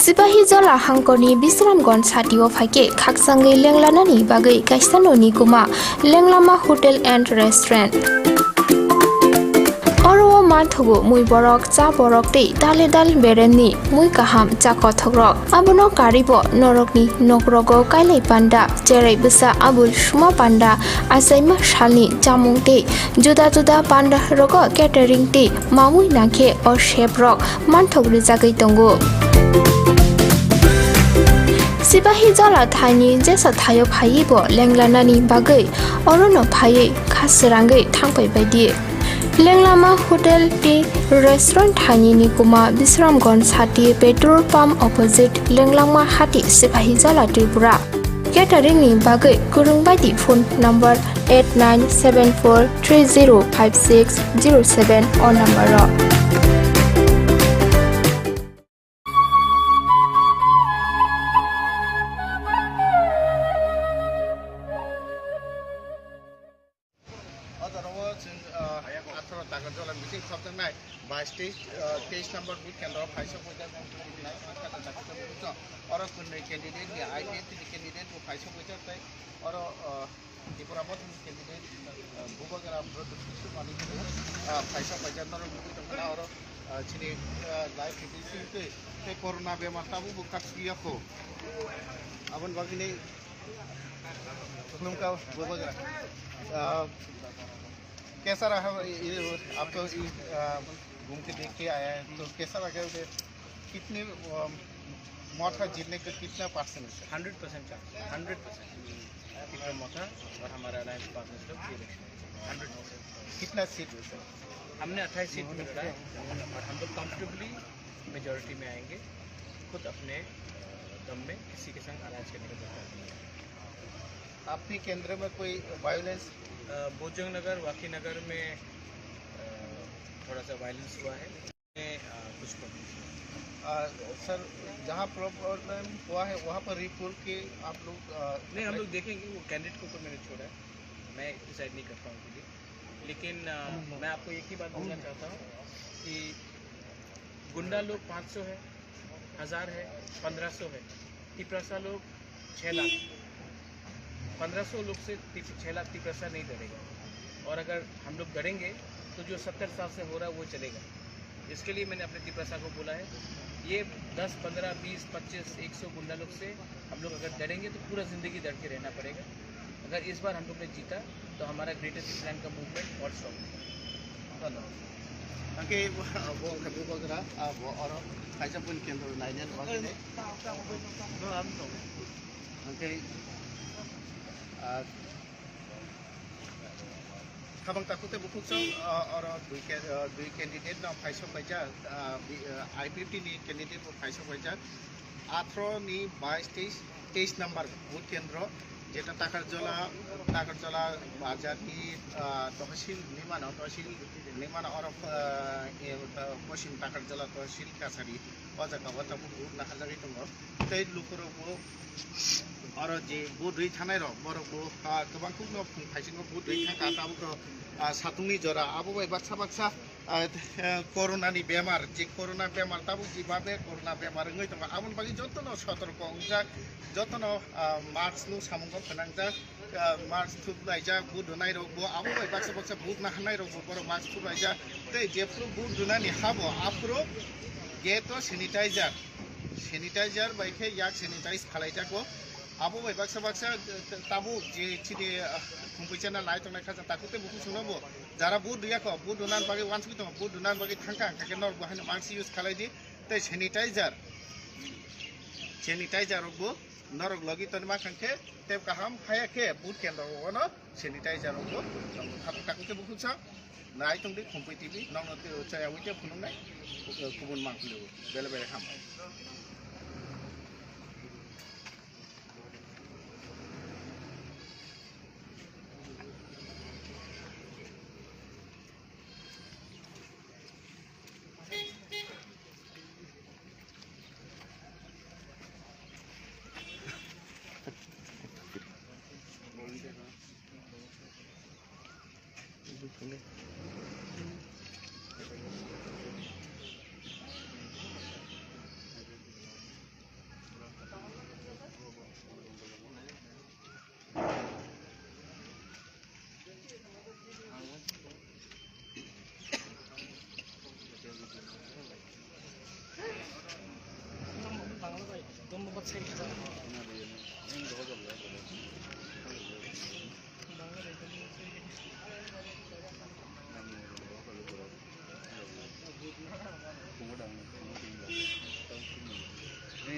Sipahi Jola Hangkoni Bisramgon Satio Fake Kaksangi Lenglanani Bagai Kaisanoni Kuma Lenglama Hotel and Restaurant Oro Marthogo Mui Borok Cha Borok Te Dale Dal Bereni Mui Kaham Cha Kothogrok Abono Karibo Norokni Nokrogo Kailai Panda Jerai Busa Abul Shuma Panda Asaima Shalni Jamung Te Juda Juda Panda Rogo Catering Te Mamui Nake or Shape Rock Manthog Rizagai Tongo Sipahi Jola Thani Jesa Thayo Phaibo Lenglanani Bagai Orono Phai Khasirangai Thangpai Baidi Lenglama Hotel T Restaurant Thani Nikuma Bisramgon Sati Petrol Pump Opposite Lenglama Hati Sipahi Jola Tripura Catering ni Bagai Kurung Baidi phone number 8974305607 or number Stage number we can drop high support that or a candidate the identity candidate to high support or the promote candidate Google production money high support or chini life the corona be matabu bukakia ko abon bagini nunca Google कैसा रहा आपको घूम के देख के आया है तो कैसा लगा उसे कितने मौत का जीतने का कितना परसेंट है 100% चांस 100% कितना मौत है और हमारा अलायंस पार्टनर्स लोग 100% कितना सीट है सर हमने 28 सीट मिल रहा है और हम लोग कंफर्टेबली मेजॉरिटी में आएंगे खुद अपने दम में किसी के संग अलायंस करने का दरकार नहीं है आपके केंद्र में कोई वायलेंस बोजंग नगर वाकी नगर में थोड़ा सा वायलेंस हुआ है कुछ प्रॉब्लम सर जहाँ प्रॉब्लम हुआ है वहाँ पर रिपोर्ट के आप लोग नहीं हम लोग देखेंगे वो कैंडिडेट को तो मैंने छोड़ा है मैं डिसाइड नहीं कर पाऊँ लिए लेकिन मैं आपको एक ही बात बोलना चाहता हूँ कि गुंडा लोग 500 है 1000 है 1500 है तिपरासा लोग 6 लाख 1500 लोग से 6 लाख तिपरासा नहीं डरेगा और अगर हम लोग डरेंगे तो जो 70 साल से हो रहा है वो चलेगा इसके लिए मैंने अपने तिपरासा को बोला है ये 10, 15, 20, 25, 100 गुंडा लोग से हम लोग अगर डरेंगे तो पूरा ज़िंदगी डर के रहना पड़ेगा अगर इस बार हम लोग ने जीता तो हमारा ग्रेटेस्ट इंडियन का मूवमेंट और स्ट्रॉन्ग होगा वो कभी वगैरह और कैसा पुन केंद्र niger Kabang takutnya buku orang dui candidate na paisa baca I50 ni candidate paisa baca atro ni by stage number booth kendro jeta takar jola bajar ni tohsil nimana orang posin takar jola tohsil kasari baca kawata buku nak lagi tunggu tei lukuro bu और जे बुध दुई थानाय र बरको गोबां खुब फाइसिङो बुध दुई थां काटाबो सातुंनि जरा आबो bye Baksa कोरोनानि बेमार जे कोरोना बेमार ताबो जिबाबे कोरोना बेमार ngै तंग आबन बागि जतनो सतर्क अंजा जतनो मार्च नु सामुंग फनांजा मार्च थुब लाइजा बुध नाय रगबो आबो बाय बाक्सा बुध ना हानाय रगबो बर मार्च थुब लाइजा ते जेफ्रु बुध दुनानि हाबो आफ्रो गेतो सैनिटाइजर बायखे याक sanitise खालायजाको Abu baik baksa tabu je ciri kumpulnya lain tong mereka takut tu buku semua bu. Jara bu dia kok bu dunan bagi once gitu bu dunan bagi thangka kakek nor bu hanya maksi use kalai di. Tapi sanitizer bu nor lagi tu nama kakek. Tapi kaham kaya ke bu kendor wono sanitizer bu. Takut tu buku sah. Naik tong di Khumpui TV nong nanti saya wujud punung naik kubun mangkulu bela ham.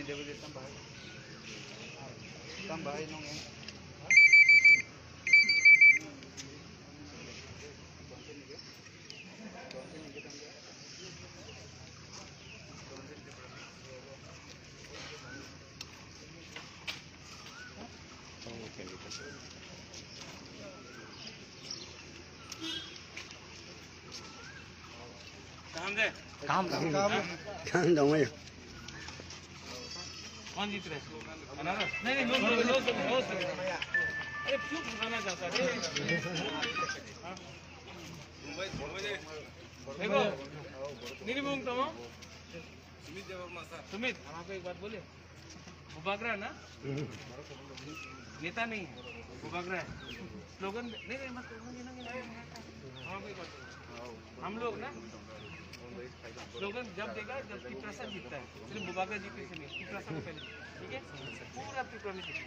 David tambah nong yang काम dong ya. कौन जीत रहे अनारस नहीं नहीं no अरे क्यों खाना चाहता है देखो नहीं बोलता हूँ सुमित हम आपको एक बात बोले वो भाग रहा है ना नेता नहीं है वो भाग रहा है स्लोगन नहीं नहीं मत हम आपको एक बात हम लोग ना स्लोगन जब देगा जब पिपरासा जीतता है सिर्फ बुबाकर जी पीछे नहीं पिपरासा में पहले ठीक है पूरा पिपरा में जीतता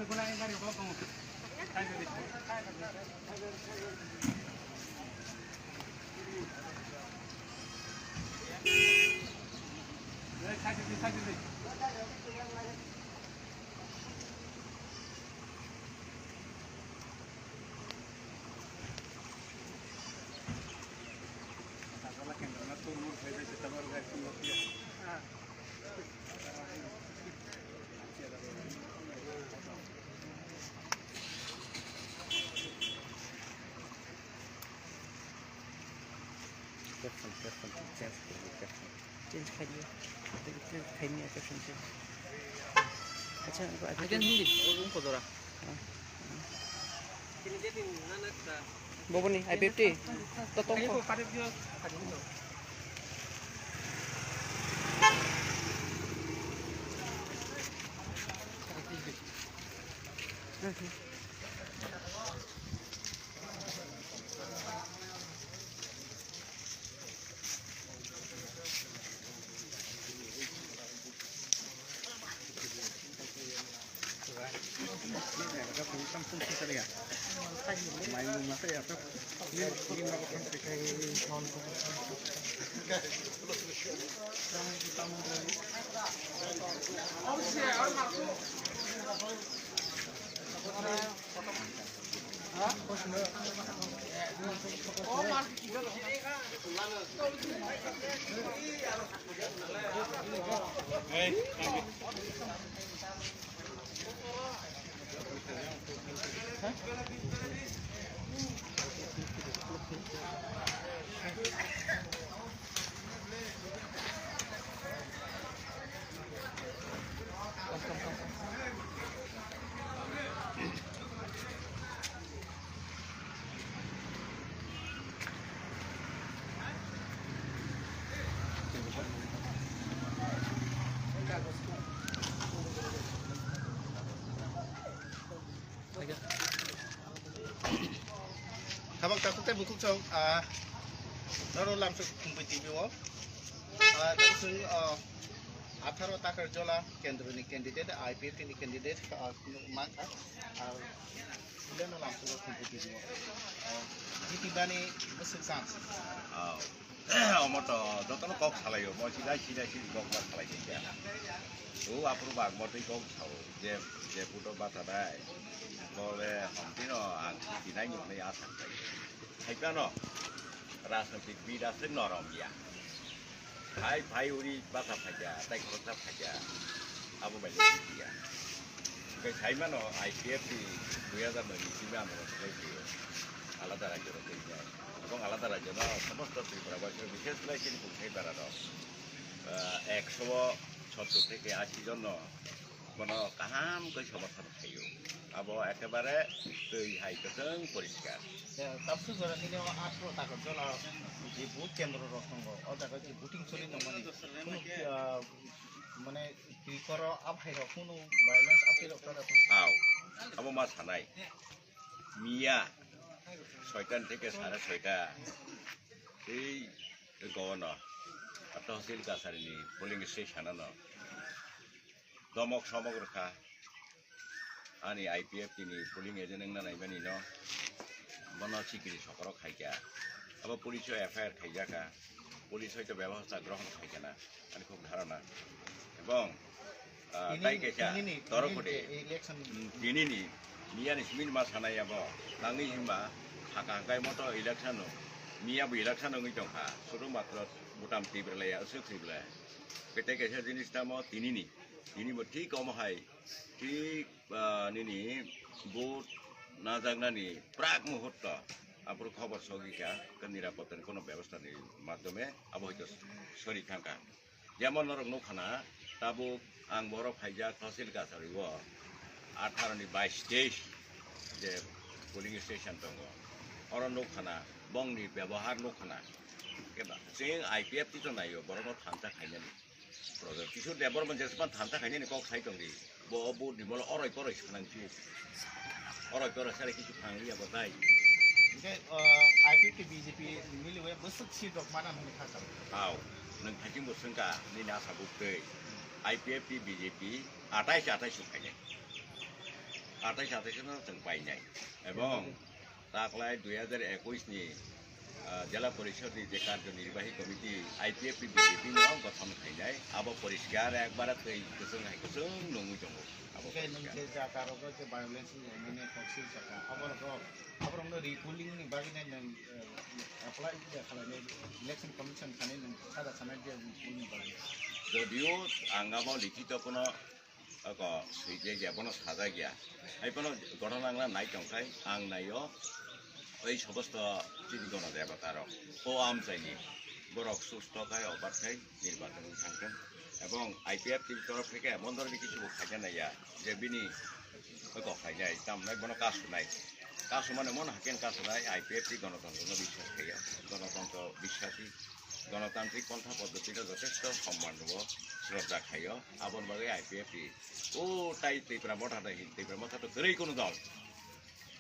Kuna yang dari kau kamu. Change खाइए, खाइए कैप्शन से। अच्छा Ajan hindi. Huwag ko dora. Bobo nih, I50. Totoo Kayo ko. po, parang yun. Kanino? Kabang takut teh buku cong naro langsung Khumpui TV wo langsung 18 takar jola kendro ni candidate IPF ni candidate mangka bulan langsung Khumpui TV wo jadi bani besar sans Omoto, dokter kok salah yo, mau sida sih kok salah ya. Tuh apro bag mau tuh kok salah, je puto bata dai, boleh hampino anti dinai nyok nih asal kai. Hai kano, rasa bida sen norom ya. Hai uri bata saja, tai kota saja, abu balik ya. Kayak hai mana IPF di buaya dan di sini anu lagi, alat darah jorok ini. এবং আলাদা রাজ্য না সমস্ত ত্রিপুরাবাসীর বিশেষ করে কিন্তু সেই তারা 170 থেকে 80 জন কোনো কাহাম করে সমর্থন খাইও abo ekebare tui hai keteng poriskar tapsu jara ni 18 টাকা জলা যে ভোট কেন্দ্র রকম ও জায়গা যে ভোটিং চলি না মানে কি করো আবহাইরা কোনো ভায়োলেন্স আপিল করে aw abo ma sanai miya 6টা থেকে 6:30 এই গওয়ানো তহসিল কাছারিনি পোলিং স্টেশনানো দমক সমগ্রখা ani IPF tini polling agent nang nanai bani no bono chikiri sokoro khaika abo police FIR khaijaka police hoyto ব্যবস্থা গ্রহণ খাইছে না আমি খুব ধারণা এবং তাই কেছা তরফে ইলেকশন দিনিনি মিয়ানি সিমিন মা সানাই abo nangni hima haka hakai moto election miya bu election ngi tongkha suru matra butam tibrelaya asu tibrela pete kecha jinis tamo tinini ini mo ঠিক omahai ঠিক nini ভোট না জাগনানি প্রাক মুহূর্ত আপুর খবর সগিকা নিরাপত্তার কোনো ব্যবস্থার মাধ্যমে আবো হয়তো সরি থাকা যেমন নরক নৌখানা তাবু আং বড় ফাইজা তহসিল কাছারিব 18 22 যে পোলিং স্টেশন দङ অর নৌখানা বংনি ব্যবহার নৌখানা কেবা जों IPF টিতো নাইও বড় থানতা খাইনানি প্রজেক্ট কিছু ডেভেলপমেন্ট যেসমান থানতা খাইনানি কক সাই দংদি bo bo di bola oroi koroi sanangju oroi koroi sare kichu phangri abo dai যে IPP BJP মিলিয়ে বসক সি দক মানা হনি থাকা aw nang thajing bo sengka ni na sabu ke IPF BJP 28 sukhai 28 no jeng pai nai ebong taklai 2021 ni জেলা পরিষদ যে কার্যনির্বাহী committee IPF BJP no গঠন খাইনাই আবো পরিষ্কার একবার কই কুসুং হাই কুসুং নঙ্গি দङ আবো কে নংকে জাকারো যে ভায়োলেন্স মানে টক্সিক জাকা আবরনো রিপুলিং নি বাগিনে নং অ্যাপ্লাই খালাইনে ইলেকশন কমিশন খানে নং সাদা সানাই যে রিপুলিং বাগি যদিও আঙ্গামো লিখিত কোনো সৈজে যাবনো সাজা গিয়া আইপনো ঘটনা নাই টংখাই আং নাইও ওই সমস্ত চিনি গণ দেবা তার ও আম চাইনি বরক সুস্থ খায় অবাধ খায় নির্বাচন থাকবেন এবং IPF টির তরফ থেকে এমন ধরনের কিছু খাইছে না ইয়া যে বিনি খাই যায় তাম নাই বনো কাজ নাই কাজ মানে মন হাকেন কাজ নাই IPF টি গণতন্ত্র বিশ্বাস খাইয়া গণতন্ত্র বিশ্বাসী গণতান্ত্রিক পন্থা পদ্ধতিটা যথেষ্ট সম্মান দেব শ্রদ্ধা খাইও আবন বাগে IPF টি ও তাই তেইপ্রা মঠাটা তেইপ্রা মঠাটা ধরেই কোনো দল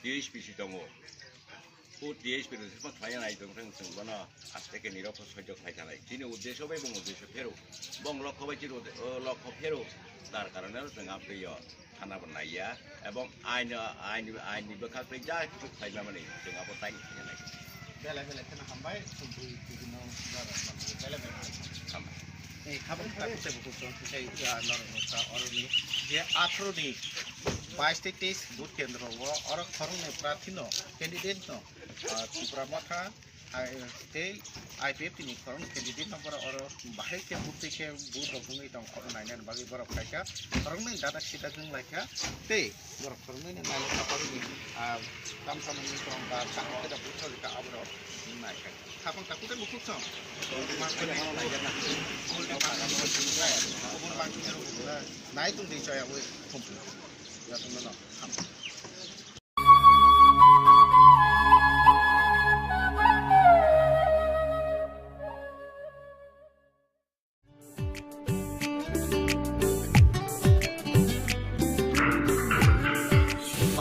DHPC দङ ও DHP রেসপন্স খাইয়া নাই দং जों বনা আজ থেকে নিরপেক্ষ সহ্য খাইতা নাই যিনি উদ্দেশ্য বাই বং উদ্দেশ্য ফেরো বং লক্ষ্য বাই চির লক্ষ্য ফেরো তার কারণে जों আপেয় থানা বানাইয়া এবং আইন বখাকই যা কিছু খাইবা মানে जों আপো তাই খাইয়া নাই বেলা বেলা কেন হামবাই সুবুই বিভিন্ন বেলা বেলা হামবাই এই খাবার তাকতে বুকুন সেই নরনতা অরনি যে 18 নি 22 থেকে 23 বুথ কেন্দ্র অর খরনে প্রার্থী ন ক্যান্ডিডেট ন ত্রিপুরা মঠা IPF নি খরন ক্যান্ডিডেট নম্বর অর বাহে কে বুথ থেকে বুথ রকমই দং খরন নাইনান বাকি বরফ খাইকা খরন দাদা সিটা जों লাইকা তে বরফ খরন নাইলে খাপাবি কাম সামনি দং বা সামনে দা বুথ কা আবর নাইকা খাপন তাকুতে বুকুক ছ মার্কেট মানো নাইকা না गुबुन बांकिनो नाय तुम दै जया वे खम्पु जातन न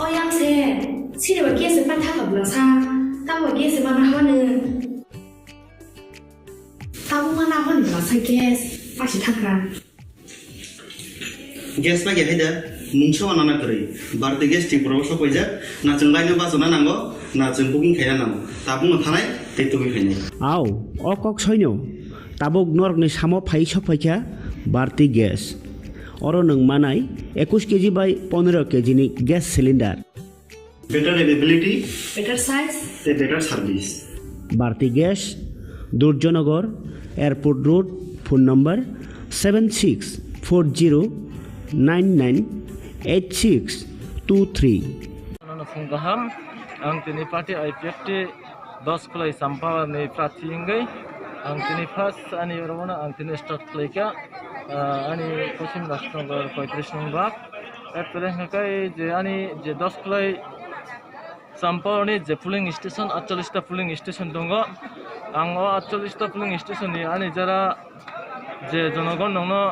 oyang se sini wa kiese pan ta gab la sa ta wa kiese mana ha ne ta bu mana ha ne la sa kies fa shi ta kan gas pa gele da mungso anana kari barte gas ti prosa poija na chunglaino basona nango na chung booking khaina nango tabung thanai te tumi khaini aw okok soino tabuk norgni samo phai sophaikha barte gas oro nang manai 21 kg by 15 kg ni gas cylinder better availability better size te better service barte gas durjonagar airport road phone number 7640998623 Gaham ang tini parti IPF ti 10 kulai sampah ni prati ingai ang tini first ani romana ang tini start kulai ka ani kosim rashtrangor 35 nong bak एरपरे हांकाय जे आनी जे 10 खलाय सामपावनि जे पुलिं station 48टा पुलिं station दङ आं 48टा पुलिं स्टेशननि आनी Zara जे जनगण नंनो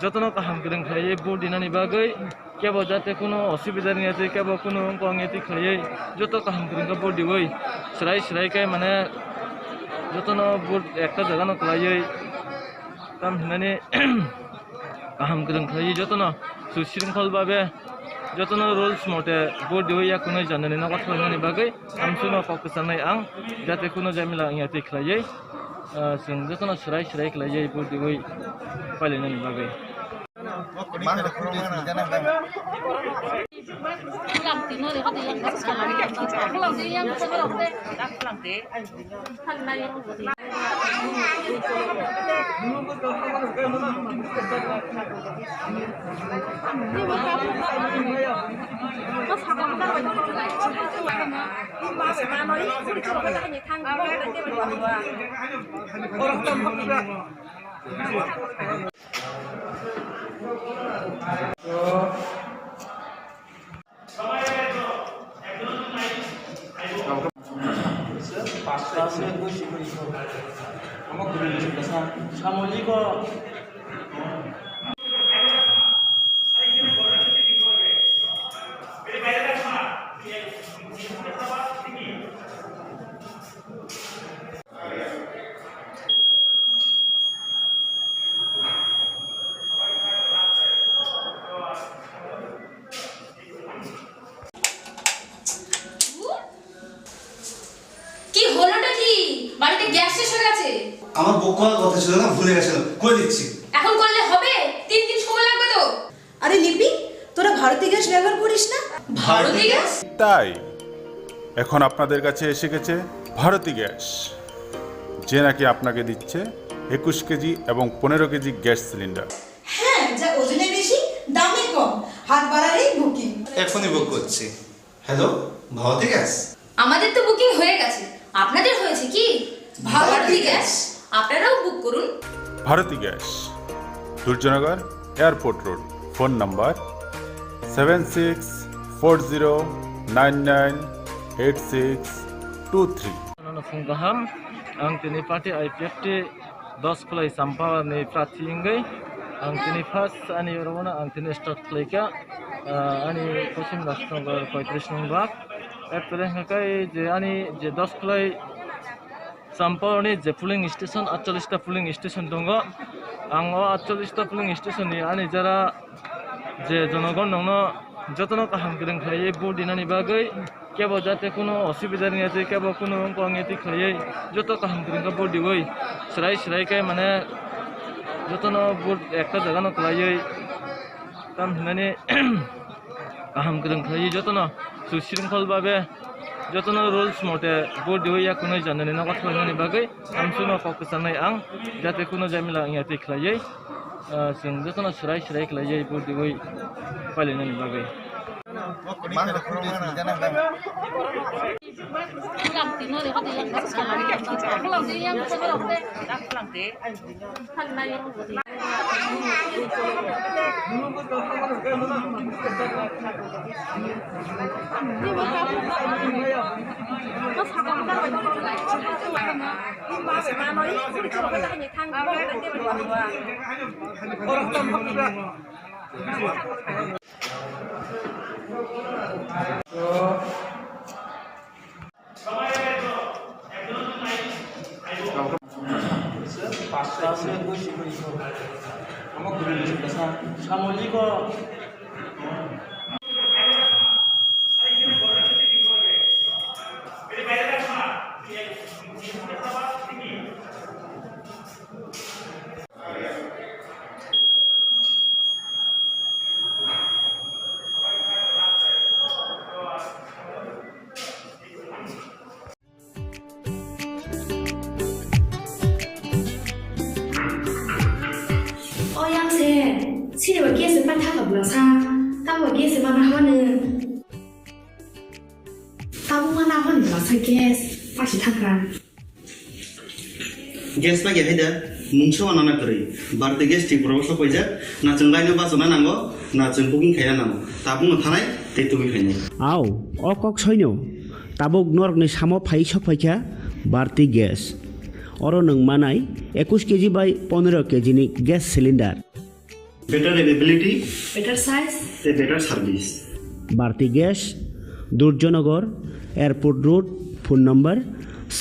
जतनो काहाम गदों खायै vote दिनानि बागै केबो जाते कोनो असुबिदा नियाते केबो कोनो अंगयति खायै जत काहाम गदों भोट दिवै स्राय काय माने जतनो भोट एकटा जागानो खायै ताम हिनानि काहाम गदों खायै जतनो सुशृंखल भाबे जतनो रुल्स मते भोट दिवै या कुनै जाननानि नगद खालामनानि बागै आमसुनो फकसानाय आं जाते कोनो जामिला अंगयति खायै जों जतनो स्राय खायै भोट दिवै फालिनानि बागै কি হলোটা কি বাড়িতে গ্যাস শেষ হয়ে গেছে আমার বউ করার কথা ছিল না, ভুলে গেছিলাম, করে দিচ্ছি। এখন করলে হবে 3 দিন সময় লাগবে তো আরে লিপি তোরা ভারতী গ্যাস ব্যবহার করিস না? ভারতী গ্যাস তাই এখন আপনাদের কাছে এসে গেছে ভারতী গ্যাস, যে নাকি আপনাকে দিচ্ছে 21 কেজি এবং 15 কেজি গ্যাস সিলিন্ডার। হ্যাঁ, যা ওজনে বেশি দামে কম, হাত বাড়ালেই বুকিং। এখনই বুক করছি। Hello, Bharati gas? আমাদের তো বুকিং হয়ে গেছে, আপনাদের হয়েছে কি? ভারতী গ্যাস, আপনারাও বুক করুন। Bharati gas, Durjoynagar airport road, phone number 7640998623। फुंगाहाम आं दिनै पार्टी IPFT 10 खलाय सामपावनि प्राथिंगै आं दिनै फार्स्ट आनि रवना आं दिनै स्टार्ट खलायका आनि पश्चिम राजनगर 35 नं बाग एरपरे हांकाय जे आनि जे 10 खलाय सामपावनि जे पुलिं स्टेशन 48टा पुलिं स्टेशन दङ आं 48टा पुलिं स्टेशननि आनि जारा जे जनगण नंनो जतनो काहाम गदों खायै भोट दिनानि बागै केबो जाते कोनो असुबिदा नियाते केबो कोनो अंगयति खायै जत काहाम गदों भोट दिवै स्राय काय माने जतनो भोट एकटा जागानो खायै ताम हिनानि काहाम गदों खायै जतनो सुशृंखल भाबे जतनो रुल्स मते भोट दिवै या कुनै जाननानि नगद खालामनानि बागै आमसुनो फकसानाय आं जाते कोनो जामिला अंगयति खायै जों जतनो स्राय खायै भोट दिवै फालिनानि बागै 치료와 깨스 빠타가 불러사 따와 깨스 만나 하는 따와 나 하는 불러사 깨스 빠시 타그라 গ্যাস না গেহে দে মুংছো আনানা করে বারতে গ্যাস ঠিক প্রবস্থা কইজা না চঙ্গাইনো বাসনা নাঙ্গো na chung booking khaina nang tabung thanai tei tubi khainai আও অকক সৈন্য তাবক নরকনি সামো ফাই সফাইখা বাড়তি গ্যাস অর নং মানাই 21 কেজি বাই 15 কেজিনি gas cylinder better availability better size te better service বাড়তি gas Durjoynagar airport road phone number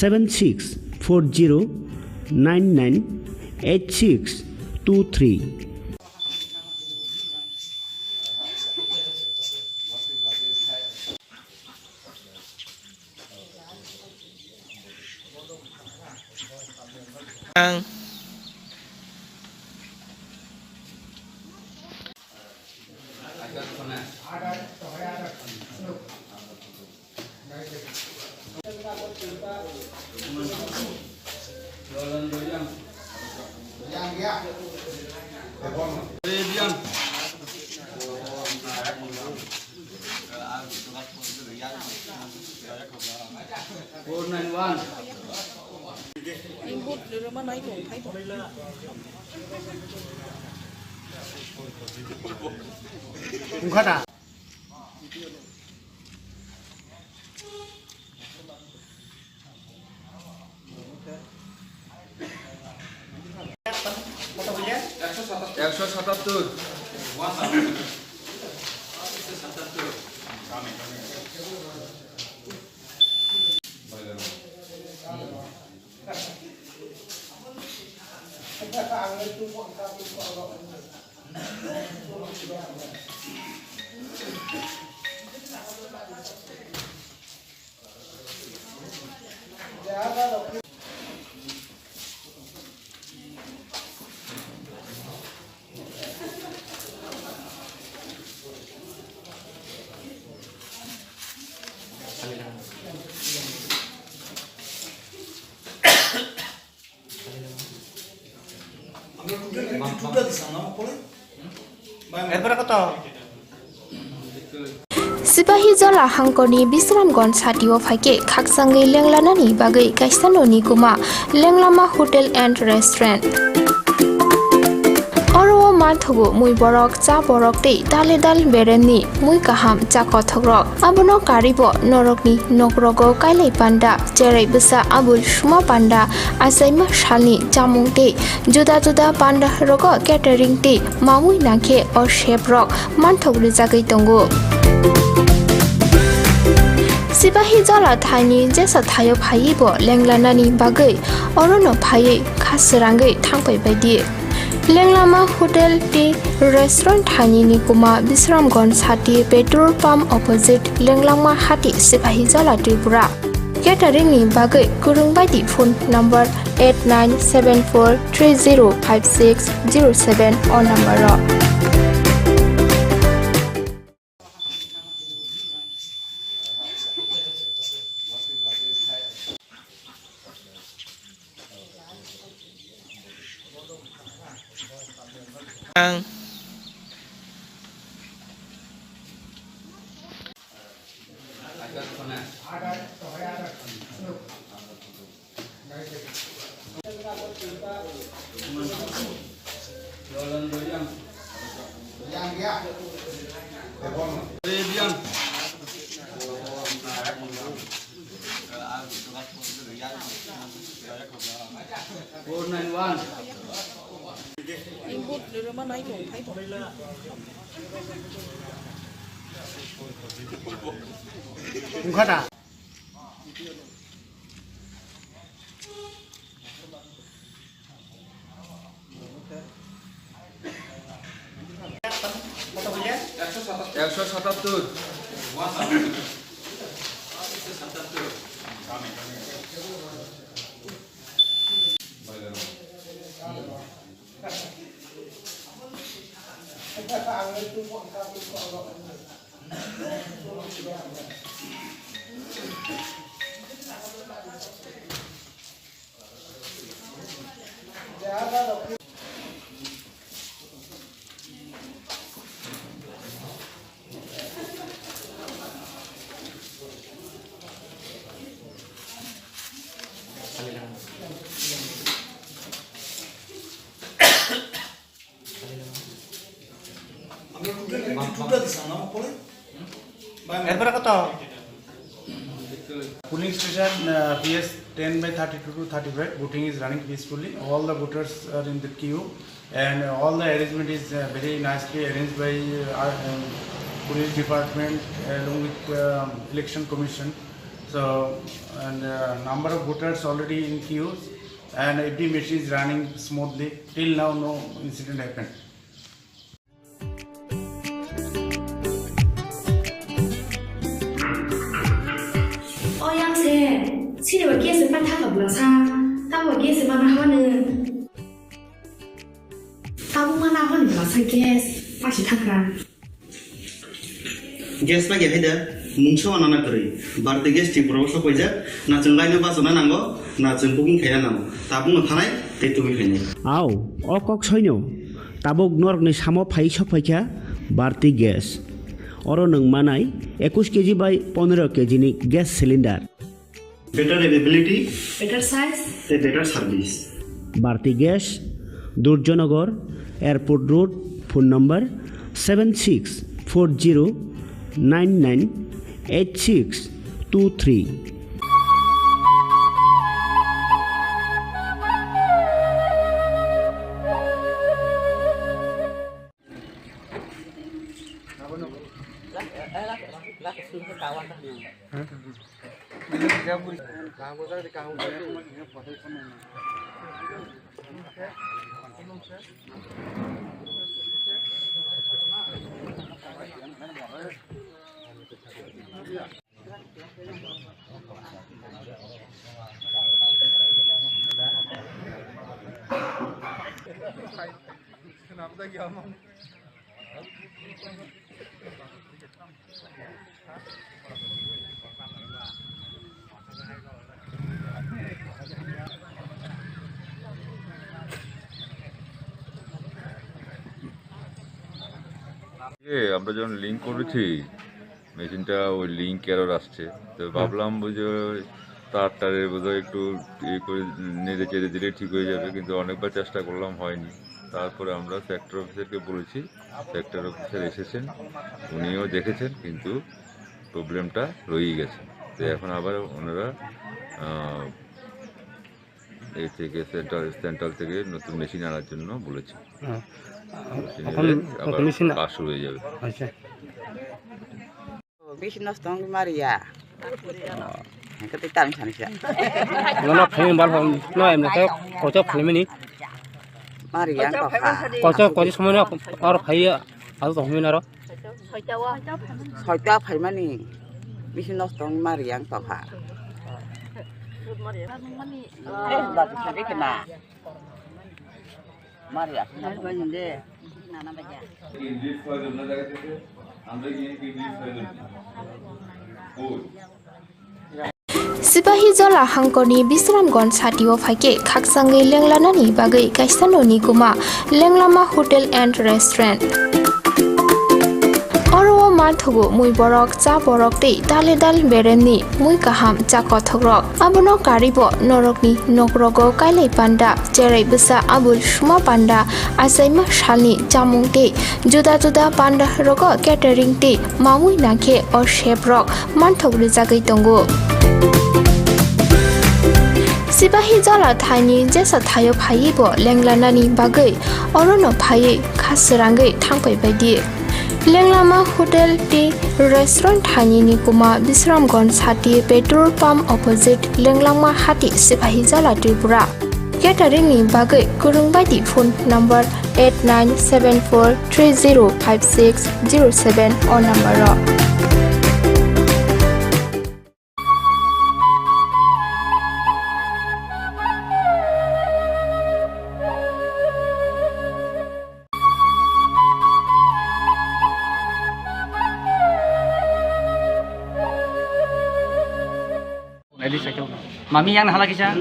7640998623 Sipahi jola hangkoni Bisramgon satio phaike khaksangai lenglanani bagai kaisanoni kuma lenglama hotel and restaurant Oro mathogo mui borok cha borok tei dale dal bereni mui kaham cha kothogrok abono karibo norokni nokrogo kailai panda jerai besa abul suma panda asaima shalni chamung tei juda juda panda rogo catering tei mamui nakhe or chef rock manthogri jagai tongo Sipahi jola thani jesa thayo phaibo lenglanani bagai orono phaiye khasrangai thangpai baidi Lenglama hotel ti restaurant thani ni kuma Bisramgon sati petrol pump opposite Lenglama hati Sipahi jola Tripura catering ni bagai kurung baidi phone number 8974305607 on number ro আমরা এরপরে কত polling station PS 10/32 to 35 voting is running peacefully. All the voters are in the queue and all the arrangement is very nicely arranged by police department along with election commission. So and number of voters already in queues and every machine is running smoothly. Till now no incident happened. Xin lỗi kia sẽ ban thác hợp là sao? Tao hỏi kia sẽ ban thác hơn nữa. Tao cũng ban thác hơn nữa là sao kia? Tao chỉ thắc ra. Gas lagi ada, muncul anak kiri. Berarti gas di proses pojak, nak cengkainya pas mana nanggo, nak cengkuking kaya nanggo. Tabung ngetanai, tetui kaya. Aw, okok soinyo. Tabuk nork ni samo phai sopaicha, berarti gas. Oro neng manai, 21 kg by 15 kg ni gas cylinder. Better availability, Better size, better service. Bharti Gas, Durjanagar, Airport Road, phone number 7640998623. আমরা যখন link করেছি মেশিনটা ওই link error আসছে তো ভাবলাম বুঝে তারের বোধহয় একটু ইয়ে করে নেড়ে চেড়ে দিলে ঠিক হয়ে যাবে, কিন্তু অনেকবার চেষ্টা করলাম হয়নি। তারপরে আমরা সেক্টর অফিসারকে বলেছি, সেক্টর অফিসার এসেছেন, উনিও দেখেছেন, কিন্তু প্রবলেমটা রয়েই গেছে। তো এখন আবার ওনারা এই থেকে সেন্ট্রাল থেকে নতুন মেশিন আনার জন্য বলেছে। কাজ শুরু হয়ে যাবে। মেশিন নষ্ট মারিয়া তার কত ফাইমেনি মারিয়া কত সময় আর ফাইয়া আর তহমিন আর ছয়টা ফাইমানি মেশিন নষ্ট মারিয়া তফা Maria, Sipahi jola hangkoni Bisramgon satio phaike khaksangai lenglanani bagai kaisanoni kuma lenglama hotel and restaurant. Oro mathugo mui borok cha borok tei dale dal beremni mui kaham cha kothogrok abono karibo norokni nokrogo kailai panda cherai busa abul shuma panda asaima shalni jamung tei juda juda panda rogo catering tei mamui nakhe or chef rock manthogri jagai tongo. Sipahi jola thaini jesa thayo phaibo lenglanani bagai orono phai khasrangai thangpai baidi. Lenglama Hotel T Restaurant Thani ni kuma Bisramgon Sati Petrol Pump opposite Lenglama Hati Sipahi Jala Tripura. Catering ni bagai kurung baidi phone number 8974305607 or number ro. Mami yang nak lagi sah?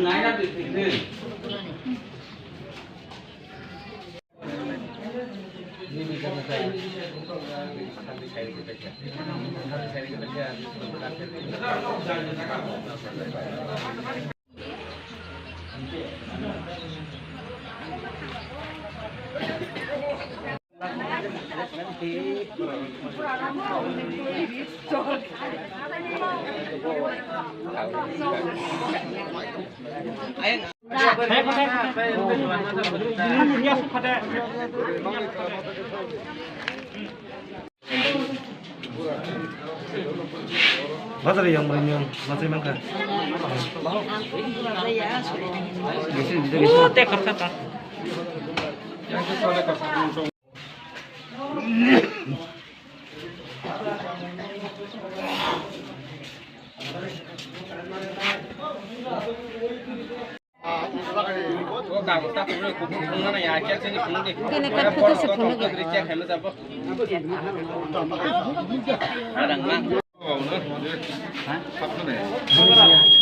Bazar yang berenang, masih makan. Oh, tek kata.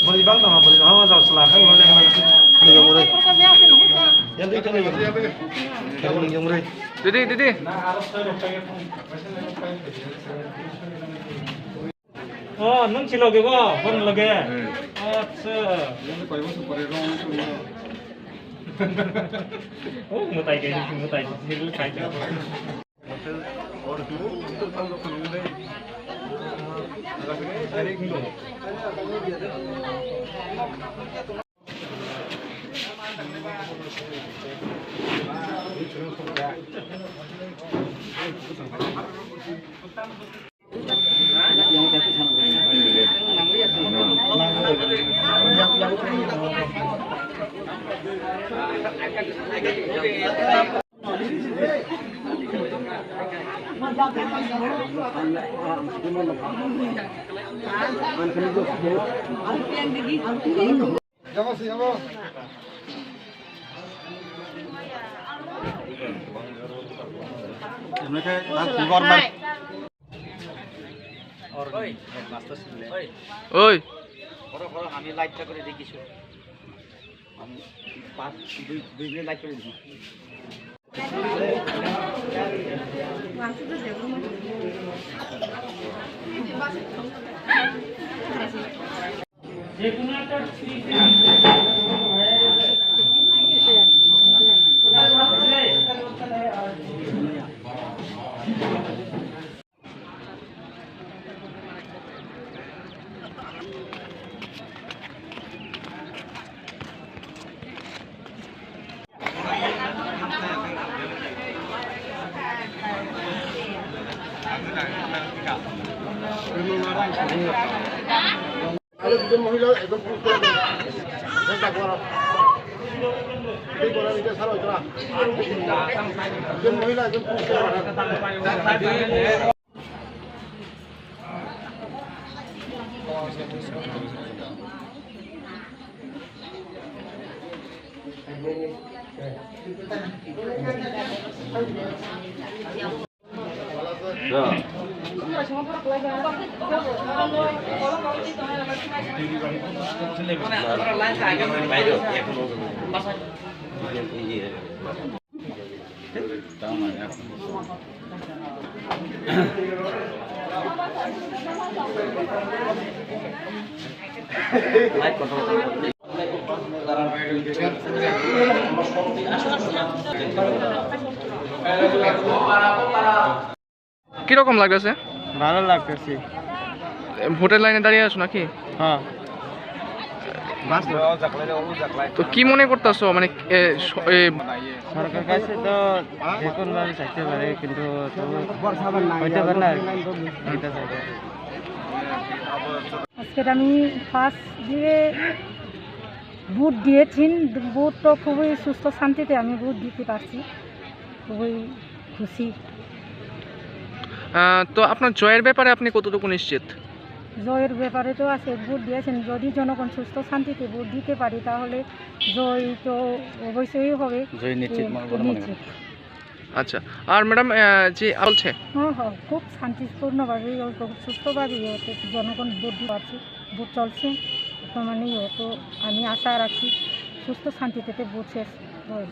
Beli bang tengah beli hawa jauh selaka ulang lagi yang mulai yang itu yang mulai Didi oh nung silo ke ba pun lagi अच्छा oh mutai ke silo kayak Oi. আমি লাইটটা করে দেখিছো আমি 2 minute light করে দিছি যে কোনো একটা মহিলা একদম কিরকম লাগতেছে? ভালো লাগতেছে। ভোটের লাইনে দাঁড়িয়ে আছো নাকি? হ্যাঁ। তো কি মনে করতেছো মানে সরকার কাছে তো দেখুন ভাবে চাইতে পারে কিন্তু হইতে পারে না আজকে আমি ফার্স্ট দিয়ে ভোট দিয়েছি ভোট তো খুবই সুস্থ শান্তিতে আমি ভোট দিতে পারছি খুবই খুশি তো আপনার জয়ের ব্যাপারে আপনি কতটুকু নিশ্চিত জয়ের ব্যাপারে তো আছে ভোট দিয়েছেন যদি জনগণ সুস্থ শান্তিতে ভোট দিতে পারি তাহলে জয় তো অবশ্যই হবে জয় নিশ্চিত আচ্ছা আর ম্যাডাম যে বলছে হ্যাঁ খুব শান্তিপূর্ণভাবে খুব সুস্থভাবে জনগণ ভোট দিতে পারছে ভোট চলছে মানে তো আমি আশা রাখছি সুস্থ শান্তিতে ভোট শেষ হয়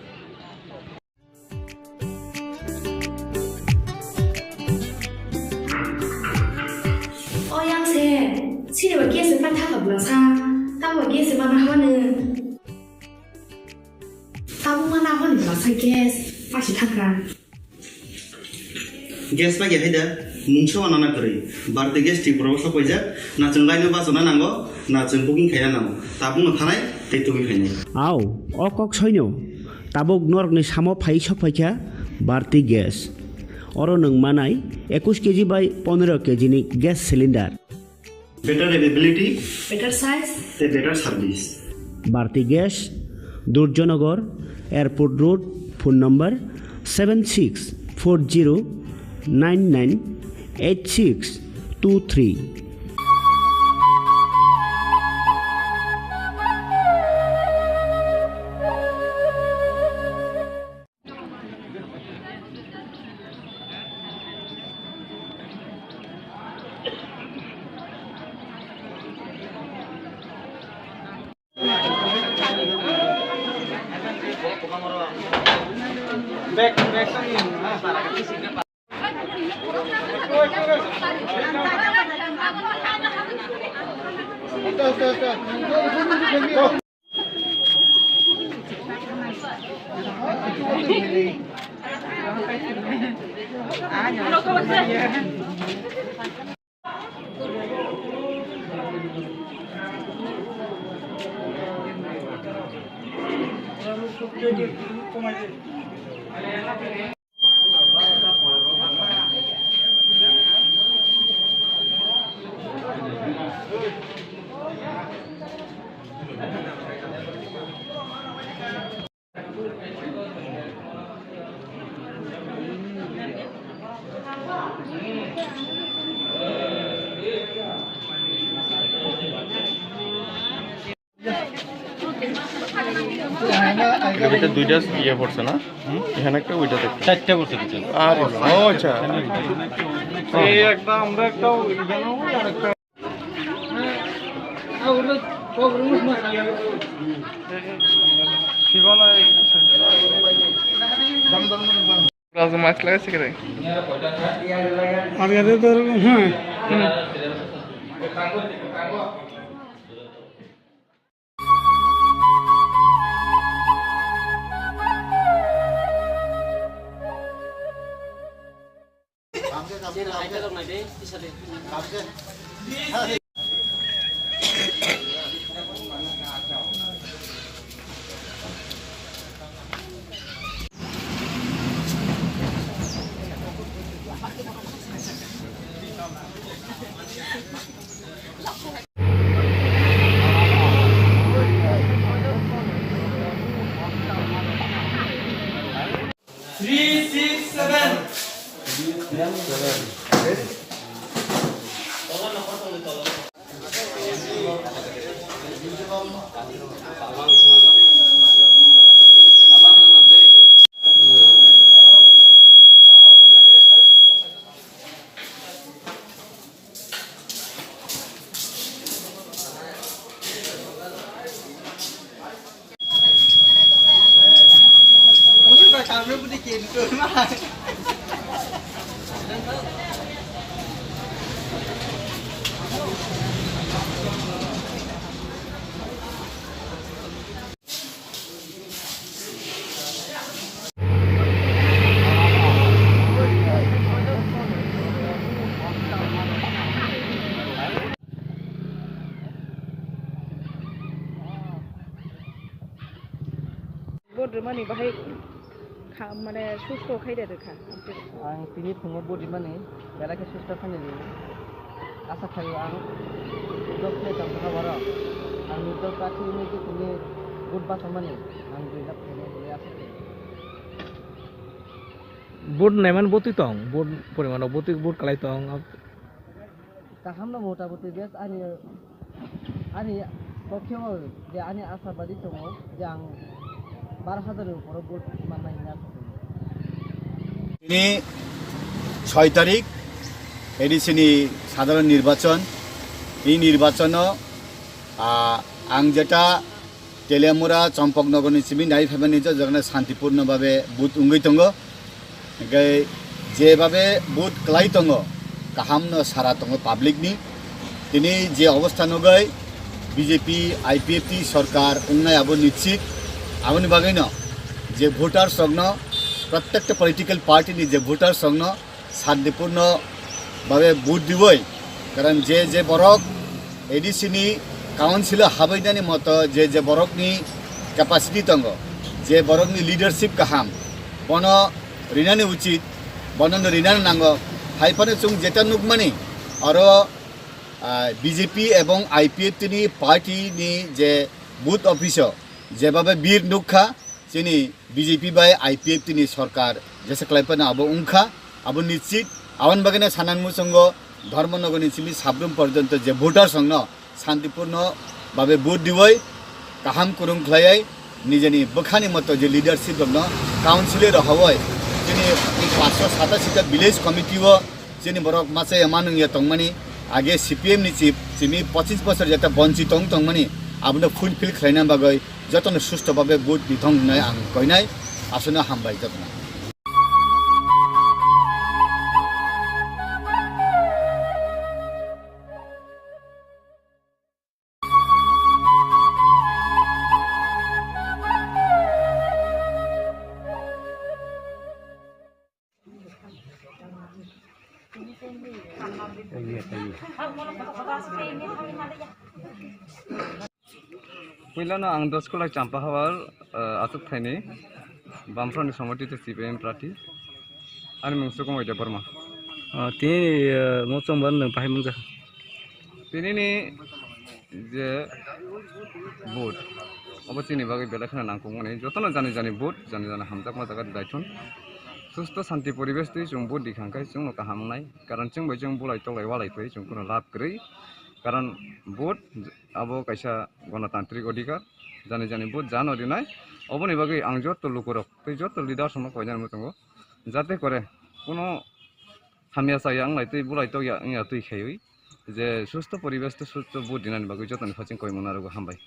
现在我给是把他搞不了啥，但我给是把那好呢，但我那好呢不了才给，发起他干。Gas 把给黑的。nungso anana kari barti gas ti proboso pajak na cenglaino basona nango na ceng booking khaya nango tabung no thanai tei tumi khaini আও অকক সৈন্য তাবক নরকনি সামো ফাই সফাইখা বাড়তি গ্যাস অর নং মানাই 21 কেজি বাই 15 কেজিনি gas cylinder better availability better size te better service বাড়তি gas Durjoynagar airport road phone number 7640998623 এটা দুইটা ইয়ে পড়ছে না এখানে একটা ওইটা দেখতে চারটা পড়ছে কিছু আর ও আচ্ছা এই একটা আমরা একটা এখানেও আরেকটা শিবানা ক্লাস মাছ লাগাইছে কি রে আর ইয়াতে তো হ্যাঁ Bodi bahay মানে সুস্থ খাইতে দেখা आं तिनि फुङाव बडि माने बेलाके सुस्थ खालामनो आसा खायो आं जब प्ले खालामनो हाबारा आं निजों गासैनि जिखुनु गुड बाथ्रा माने आं बिराद खालामनो आसा खायो बोर्ड नायमान बति तं बोर्ड परिमाण बति बोर्ड कलाई तं गाहामनो मतामति बेस आनि पक्षाव जे आनि आशाबादि दङ जे आं 12,000 উপরে ভোট মানাই না তিনি 6 তারিখ এডিসিনি সাধারণ নির্বাচন এই নির্বাচন আং যেটা তেলিয়ামুরা চম্পকনগরনি সিমি নাই ফেবেনি যেখানে শান্তিপূর্ণভাবে বুথ উঙ্গই দङ যেভাবে বুথ ক্লাই দङ গাহামनो সারা দङ পাবলিকনি তিনি যে অবস্থা নগৈ বিজেপি আইপিএফটি সরকার উন্নয়াবো নিশ্চিত आमनि बागैनो जे भोटार संघ प्रत्येक पॉलिटिकल पार्टी नि जे भोटार संघ शांतिपूर्ण ভাবে ভোট দিবই কারণ যে বরক এডিসিনি কাউন্সিল হাবাইনানি মতো যে বরকনি ক্যাপাসিটি দङ যে বরকনি লিডারशिप কাহাম বন রিনানি উচিত বনন রিনানি নাঙ্গো হাইফানে চুং যেটা নুকমানি আরো বিজেপি এবং আইপিএফটিনি পার্টিনি যে বুথ অফিস যেভাবে বীর নুখা যিনি বিজেপি বাই আইপিএফটিনি সরকার যেসে ক্লাইপানা আবো উংখা আবো নিশ্চিত আওয়ান বাগানে সানানমুসঙ্গ ধর্মনগরনি চিমি সাবরুম পর্যন্ত যে ভোটার সংন শান্তিপূর্ণ ভাবে ভোট দিবই কাহাম কুরুং খ্লাयै নিজেনি বখানি মতো যে লিডারशिप দङ কাউন্সিলর হওয়ায় যিনি 587টা ভিলেজ কমিটিও যিনি বরক মাসে এমানুয়া তংমানি আগে সিপিএম नि चिफ चिमी 25 বছর যেটা বঞ্চিত তংমানি আবনো ফুলফিল খাইনা বাগৈ যতন সুষ্ঠুভাবে ভোট দিথং নাই আং কইনাই আসলে হামবাই যতন पहिलानो आं 10 खलाय चाम्पा हावार आसुक थाइने बामफ्रानि समर्थित सिपिएम प्रार्थी आरो मुंसु कमायदा बर्मा ते मोचंबान नों बाहाय मोनजा तिनिनि जे भोट अब चिनि बागै बेलाखना नांगौ माने जतन जानि भोट जानि हामजाक माजाक दायथन सुस्थ शान्ति परिवेश दै जों भोट दिखांखाय जों काहामनाय कारण जों बै जों बुलाय तलाय वालाय फै जों कुनो लाभ गरै कारण भोट अब कैसा गणतान्त्रिक अधिकार जानि भोट जानो दिनाय अबनि बागै आं जत लोकरक तै जत लिडार सम कयजान मतंगो जाते करे कोनो हामिया साया आं लाइतै बुलाय तो या तै खायै जे सुस्थ परिवेश तो सुस्थ भोट दिनानि बागै जतन फाचिं कय मनारगो हामबाय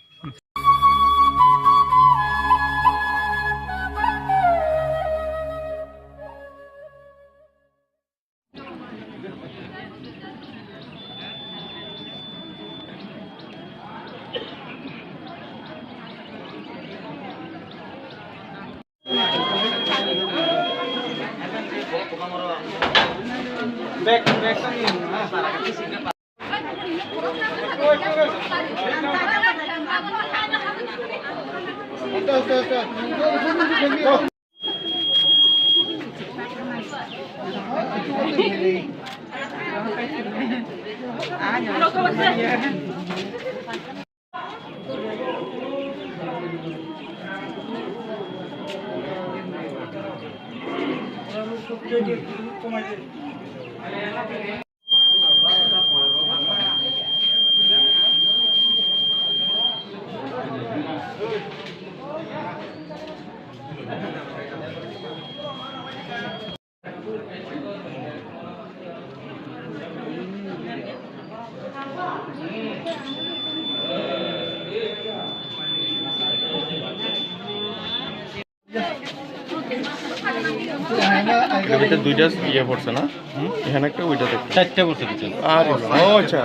এটা দুইটা ইয়ে পড়ছে না এখানে একটা ওইটা দেখতে চারটা পড়ছে দিচ্ছেন আর ও আচ্ছা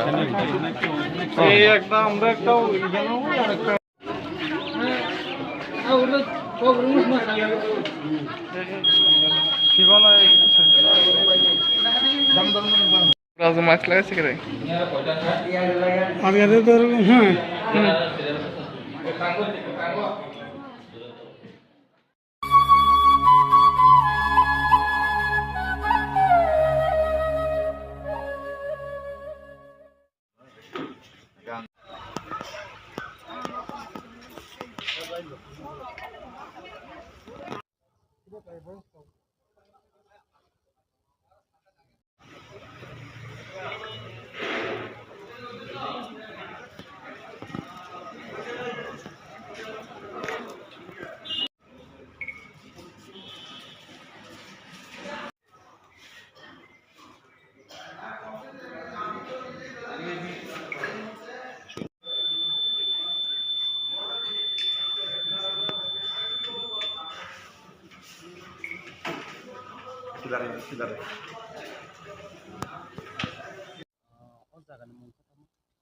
এই একটা আমরা একটা এখানে আরেকটা শিবানা রাজ মাছ লাগাইছে কি রে আগে তো হ্যাঁ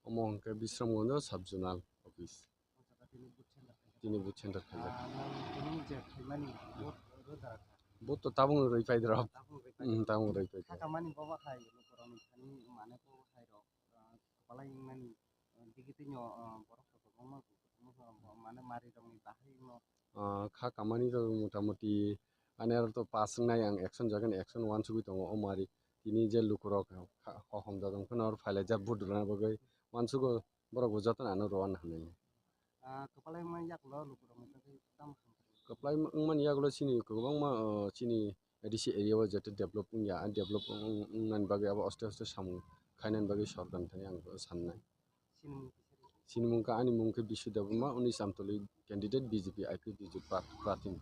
Omongke Bisramono Subzonal Office. Tini Boot Center Kaza. Boot to Tabung Rifai Drop. Tabung Rifai. खा खामानि मथा मथि तो पास नाय आं एक्शन जागोन एक्शन 1 सुबि दङ अमारि तिनि जे लुकुरक हम जादों फनार फाइल जा बुदुना बगै मानसुगो बरक बुजात नानो रवान हानै कप्लाय मन यागलो सिनि गोबां मा सिनि एडिसि एरियाव जेते डेभलपिं या डेभलप नान बागै अब अस्ते अस्ते सामु खायनान बागै सरखार थानि आं साननाय सिनि मुंका आनि मुंके बिसुदेबमा उनि सामतलि कैंडिडेट बीजेपी आईपी बीजेपी प्रार्थी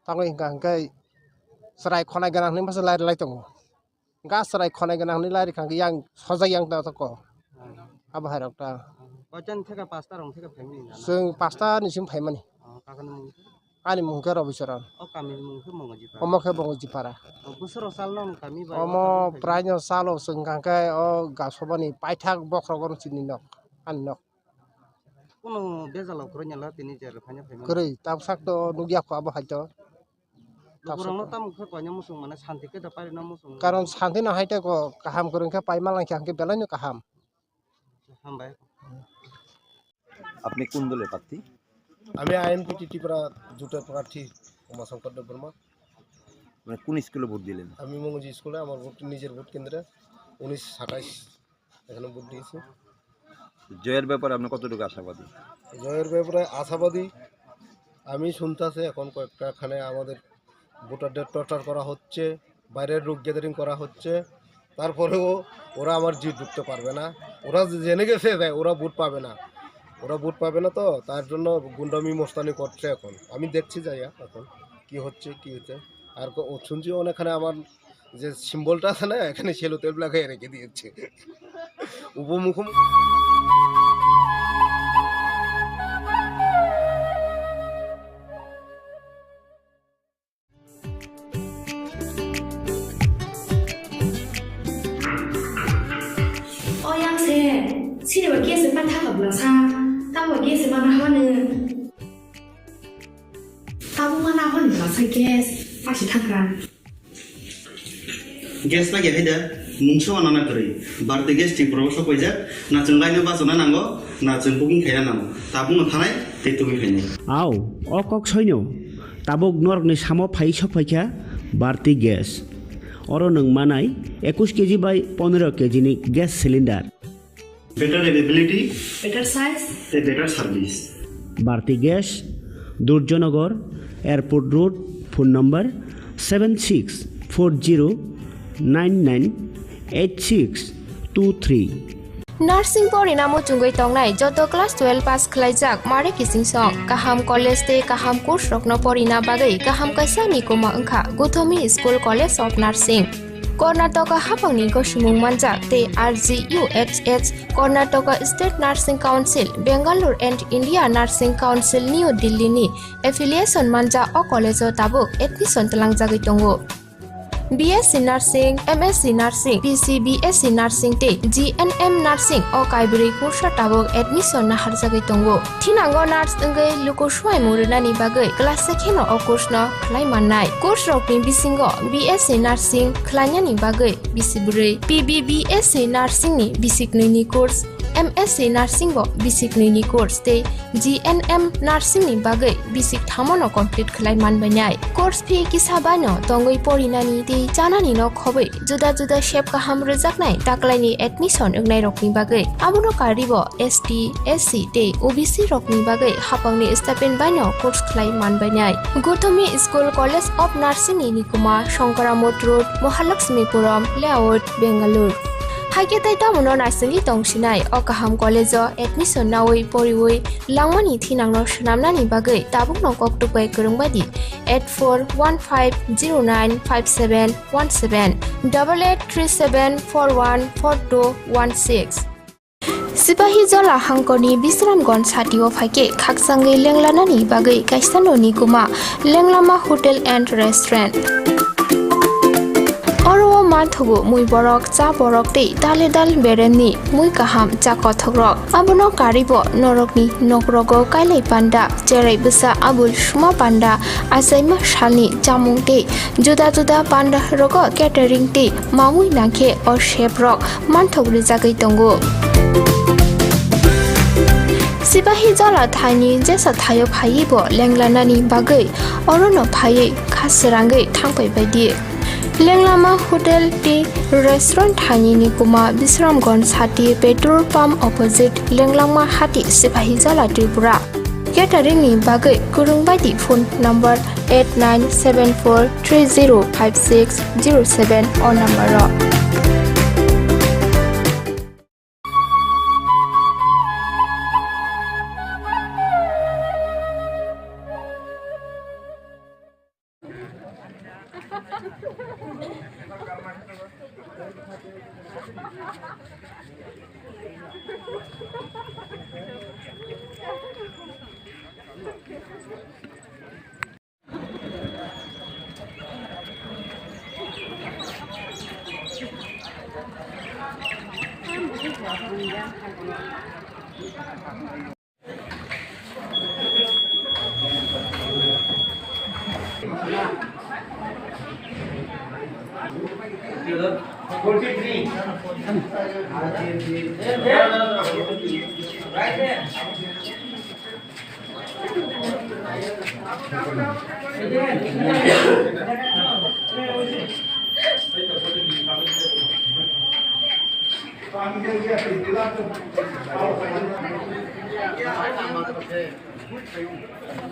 Tango ingkang kai serai khonai ganang ni masa lai tongo ga serai khonai ganang ni lai kang yang sojai yang ta ko aba harok ta Ojan theka pasta rong theka family na sing pasta ni sim phaimani kakana mung ani mungke robisaran o kami mung ke mung ji pa omo ke bongo jipara busoro sal non kami ba omo pranyo salo sing kang kai o gasobani paithak bokrogon chini nok ani nok কোনো বেজাল করে নিলা তিনি যে ফাইনা ফাইনা kori tam sak to nugya ko aba haito Kurang tam ke kanya musung mana santi ke dapat na musung karon santi na haite ko kaham kurang ke paimalang kang ke belanyo kaham hambai আপনি কোন দলের প্রার্থী আমি IMP Titipara জোটের প্রার্থী উমাশঙ্কর দেববর্মা মানে কোন স্কুলে ভোট দিলেন আমি মঙ্গজি স্কুলে আমার ভোট নিজের ভোট কেন্দ্রে 1927 এখানে ভোট দিয়েছি জয়ের ব্যাপারে আপনি কতটুকু আশাবাদী জয়ের ব্যাপারে আশাবাদী আমি শুনতেছি এখন কয়েকটাখানে আমাদের ভোটারদের টর্চার করা হচ্ছে বাইরের লোক গ্যাদারিং করা হচ্ছে তারপরেও ওরা আমার জিত ঢুকতে পারবে না ওরা জেনে গেছে ওরা ভোট পাবে না তো তার জন্য গুন্ডামি মোস্তানি করছে এখন আমি দেখছি যাইয়া এখন কি হচ্ছে আর শুনছি অনেকখানে আমার যে সিম্বলটা আছে না এখানে সেলো তেল লাগাই রেখে দিয়েছে উপমুখ্যমন্ত্রী Sini bagi sepan tak berasa, tak bagi sepan apa ni? Tahu mana pun berasa gas, pasti takkan. gas na ge heda mungso anana kori barte gas ti proboso koija na chunglai no basona nango na chung booking khaina nango tabung thanai te tumi khaini আও অকক সৈন্য তাবক নরকনি সামো phi সফাইখা বাড়তি gas or নং মানাই 21 KG বাই 15 KG নি gas cylinder better availability Better size, better service বাড়তি gas Durjoynagar airport road phone number 7640998623 Nursing pori namo chungoi tongnai joto class 12 pass khlaijak mare kising song kaham college te kaham course rokno pori na bagai kaham kaisa ni koma angkha Guthomi School College of Nursing Karnataka hapangni gosimung manjak te RGUHH Karnataka State Nursing Council Bangalore and India Nursing Council New Delhi ni affiliation manja o college o tabuk admission talangjagoi tongo BSc Nursing, MSc Nursing, BSc Nursing te GNM Nursing o kaibri kursa tabok admission na harjagai tongo. Thinango nurse ngai luko swai murunani bagai class sekheno o course no khlai mannai. Course rokni bisingo BSc Nursing khlainani bagai bisiburi PBBSc Nursing ni bisikni ni course MSc Nursing bo bisikni ni course te GNM Nursing ni bagai bisik thamono complete khlai manbanai. Course fee kisabano tongoi porinani te janani no khobai juda juda shape kaham rejaknai taklaini admission ungnai rokni bagai abuno karibo ST SC te OBC rokni bagai hapangni stipend baino course khlai manbanai. Guthomi School College of Nursing ni Nikuma Shankaramot Road Mahalakshmipuram Layout Bangalore Haiketai tamuno nasengi tongsinai okaham college admission nawi poriwi langmani thinangno shnamnani bagai tabuk nokok tupai kurungbadi 8415095717 8837414216 Sipahi jola hangkoni Bisramgon satio phaike khaksangai lenglanani bagai kaistanoni kuma lenglama hotel and restaurant Oro marthugo mui borok cha borok tei dale dal beremni mui kaham cha kothogrok abono karibo norokni nokrogo kailai panda cherai busa abul suma panda asaima shalni chamung tei juda juda panda rogo catering tei mamui nangkhe or chef rok manthogri jagai tongo Sipahi jola thani jesa thayo phaibo lenglanani bagai orono phaiye khasrangai thangpai baidi Lenglama Hotel Tea Restaurant Thani Nikuma Bisramgon Sati Petrol Pump Opposite Lenglama Hati Sipahi Jala Tripura Catering ni bagai kurung badi phone number 8974305607 or number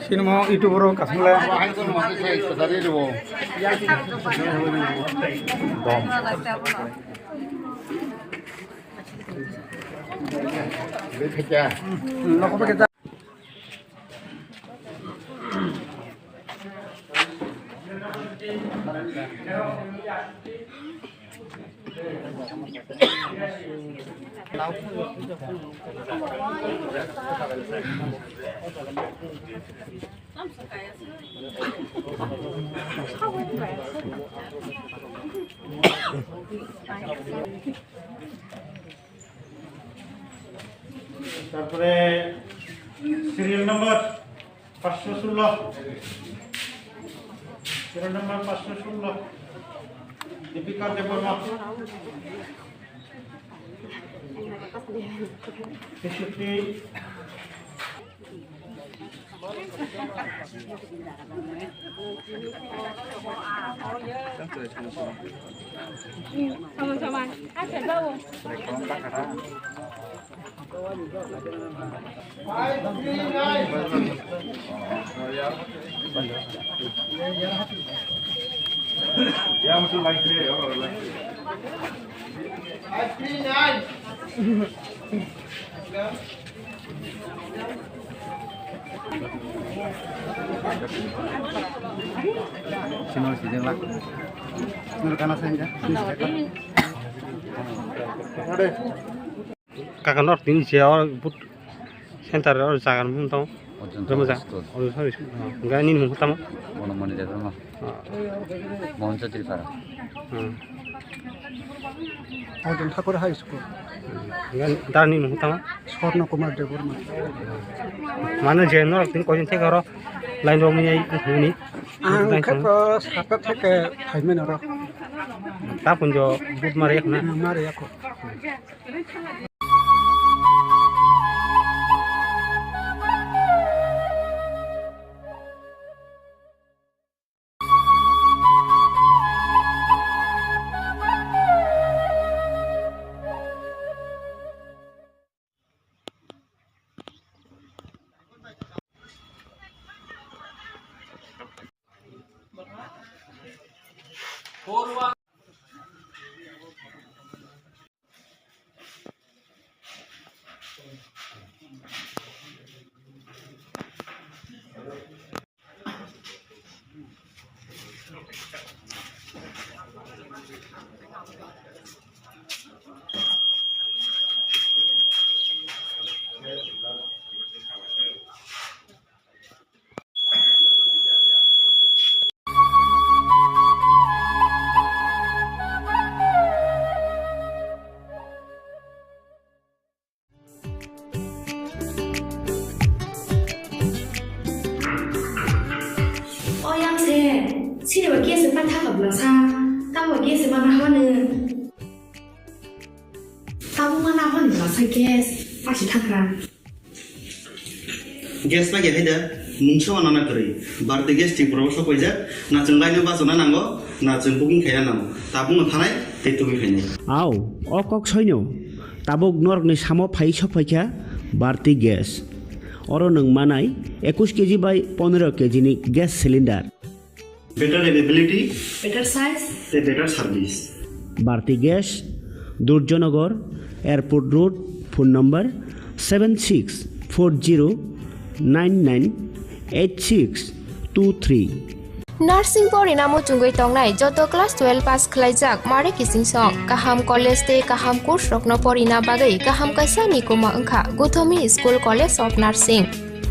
Sinmo YouTuber kasmula তারপরে serial number 516 serial number 516 Dipika Debbarma 63 Sama-sama. Ada bau. Ya musuh lagi ya orang. Sino sidang lah. Nur kana saja. Ada. Kakak nor tin siapa but center orang jangan pun tahu. Kamu jangan. Orang sorry. Enggak ini mau tamu. Mau mana dia rumah. Mau jadi para. Orang Thakur High School. Enggak dar ini mau tamu. Swarna Kumar Deborma. Mana jenor tin kau jentik karo lain romanya ini. Angkat sakat ke Thaimen orang. Tapi pun jo but mariak na. Mariak kok. gas mana mana. Tahu mana mana rasa gas pasti takran. Gas lagi ada, muncul anak kiri. Berarti gas di proses pojak, nak cengkainya pasona nanggo, nak cengkuking kaya namo. Tabung nganai, tetuwi kaya. Aw, okok soino. Tabuk nork ni samo phai sophaikha barti gas. Oro nung manai 21 kg by 15 kg ni gas cylinder. Better availability, Better size. better service. Barti gas, Durjonagar, Airport Road, phone number 7640998623. Nursing pori namu chungoi tongnai joto class 12 pass khlaijak mare kising song kaham college te kaham course rokno pori na bagai kaham kaisa ni kuma angkha Gothomi School College of Nursing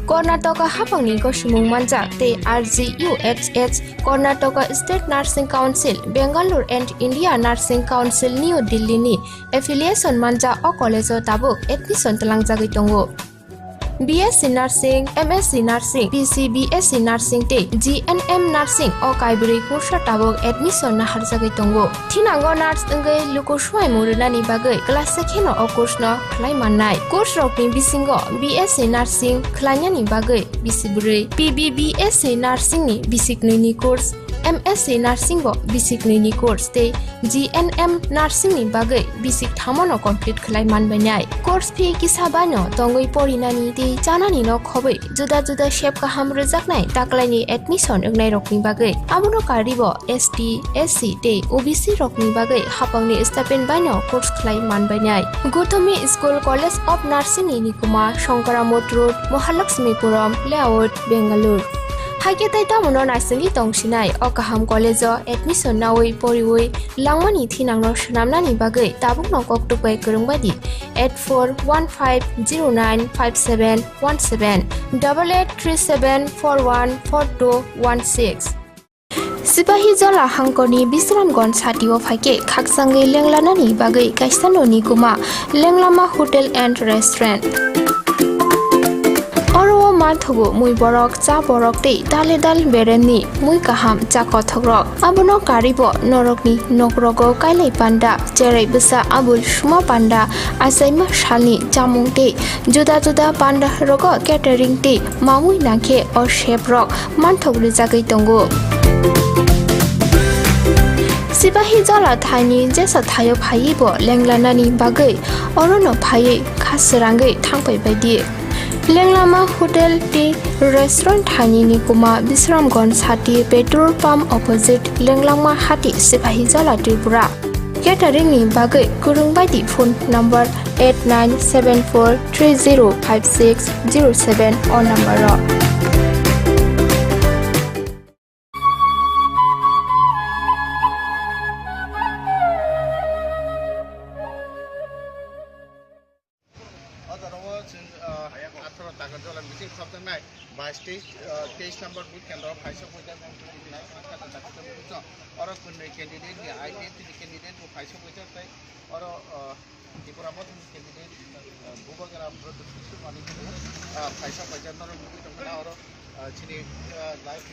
Karnataka hapangni ko sumung manjak te RGUHH Karnataka State Nursing Council Bangalore and India Nursing Council New Delhi ni affiliation manja o college o tabuk admission talangjagoi tongo BSc Nursing, MSc Nursing, PC BSc Nursing te GNM Nursing o kaibri course tabok admission na harjagai tongo. Thinango nurse engai luko swai murunani bagai class sekheno o course no khlai mannai. Course rokni bisingo BSc Nursing khlainani bagai bisiburi PBBSc Nursing ni bisiknini course MSc Nursing bo basic ni course te GNM Nursing ni bagai basic thamono complete khlai manbainai course fee kisabano tongoi porinani te janani no khobai juda juda shape ka hamro jaknai taklaini admission egnai rokni bagai abuno karibo ST SC te OBC rokni bagai hapangni stipend baino course khlai manbainai Gothomi School College of Nursing ni kuma Shankaramot Road Mahalakshmipuram Layout Bangalore Haiketai tamuno naisali tongsinai o kaham college o admission nawai poriwai langmani thinangno shnamnani bagai tabuk no koktupai kurungbadi 8415095717 8837414216 Sipahi Jola Hangkoni Bisramgon Satio Fake Kaksangi Lenglanani Bagai Kaistano Nikuma Lenglama Hotel and Restaurant Oro mathugo mui borok cha borok te dale dal beremni mui kaham cha kothogrok abono karibo norokni nokrogo kailai panda cherai bisa abul shuma panda asaima shalni chamung te juda juda panda rogo catering te mamui nakhe o chef rok manthogri jagai tongo Sipahi Jola Thani jesa thayo phaibo lenglanani bagai orono phai khasrangai thangpai baidi Lenglama Hotel T Restaurant Thani ni kuma Bisramgon Sati Petrol Pump opposite Lenglama Hati Sipahi Jola Tripura Catering ni bagai kurungbaidi phone number 8974305607 or number ro तेईस number booth केंद्र five और candidate IPF candidate five और Tripura candidate भूगोल five और चीनी life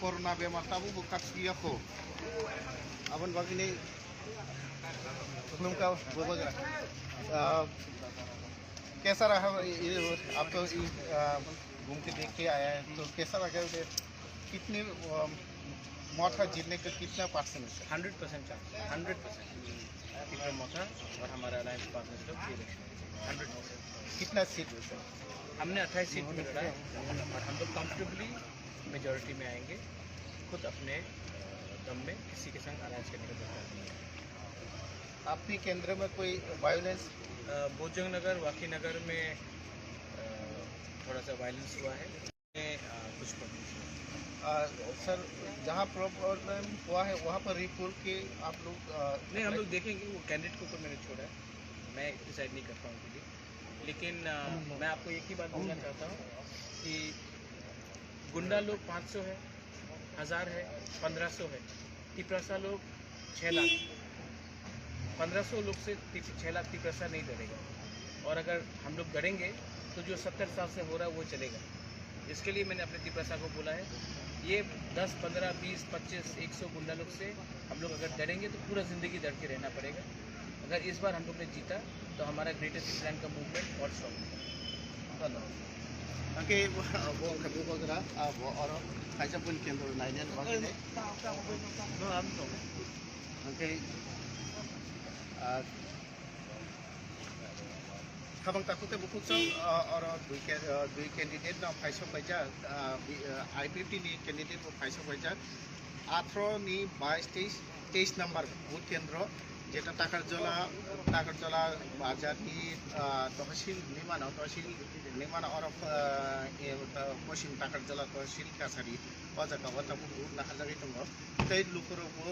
corona बेमार ताबू काफी को अपन बाकी नहीं का भूगोल कैसा रहा आप तो घूम के देख के आया है तो कैसा लगा कितने मौत का जीतने का कितना परसेंट 100% चांस 100% कितना मौत है और हमारा अलायंस पार्टनर्स लोग 100% कितना सीट है सर हमने 28 सीट मिला है और हम लोग कंफर्टेबली मेजॉरिटी में आएंगे खुद अपने दम में किसी के संग अलायंस करने का दरकार नहीं है आपके केंद्र में कोई वायलेंस बोजंग नगर वाकी नगर में थोड़ा सा वायलेंस हुआ है कुछ सर जहाँ प्रॉब्लम हुआ है वहाँ पर रिपोर्ट के आप लोग नहीं हम लोग देखेंगे वो कैंडिडेट को तो मैंने छोड़ा है मैं डिसाइड नहीं कर पाऊँगी लेकिन मैं आपको एक ही बात बोलना चाहता हूँ कि गुंडा लोग 500 है 1000 है 1500 है तिपरासा लोग 6 लाख 1500 लोग से 6 लाख तिपरासा नहीं डरेगा और अगर हम लोग डरेंगे तो जो 70 साल से हो रहा है वो चलेगा इसके लिए मैंने अपने तिपरासा को बोला है ये 10, 15, 20, 25, 100 गुंडा लोग से हम लोग अगर डरेंगे तो पूरा ज़िंदगी डर के रहना पड़ेगा। अगर इस बार हम लोग ने जीता तो हमारा ग्रेटेस्ट इंडियन का मूवमेंट और स्ट्रॉन्ग होगा। धन्यवाद। Oke, bo kami bo kira, bo orang kaca pun kendor naiknya bang. Oke, kabang takutnya buku so orang dua candidate na paisa baca, IPT ni candidate bo paisa baca, atro ni 22 number boot kendro, যেটা টাকারজলা বাজারটি তহসিল নিমান অরফ পশ্চিম টাকারজলা তহসিল কাছারি অজাকা অতাবু বুট না হাজারি দङ तै लुखुरबो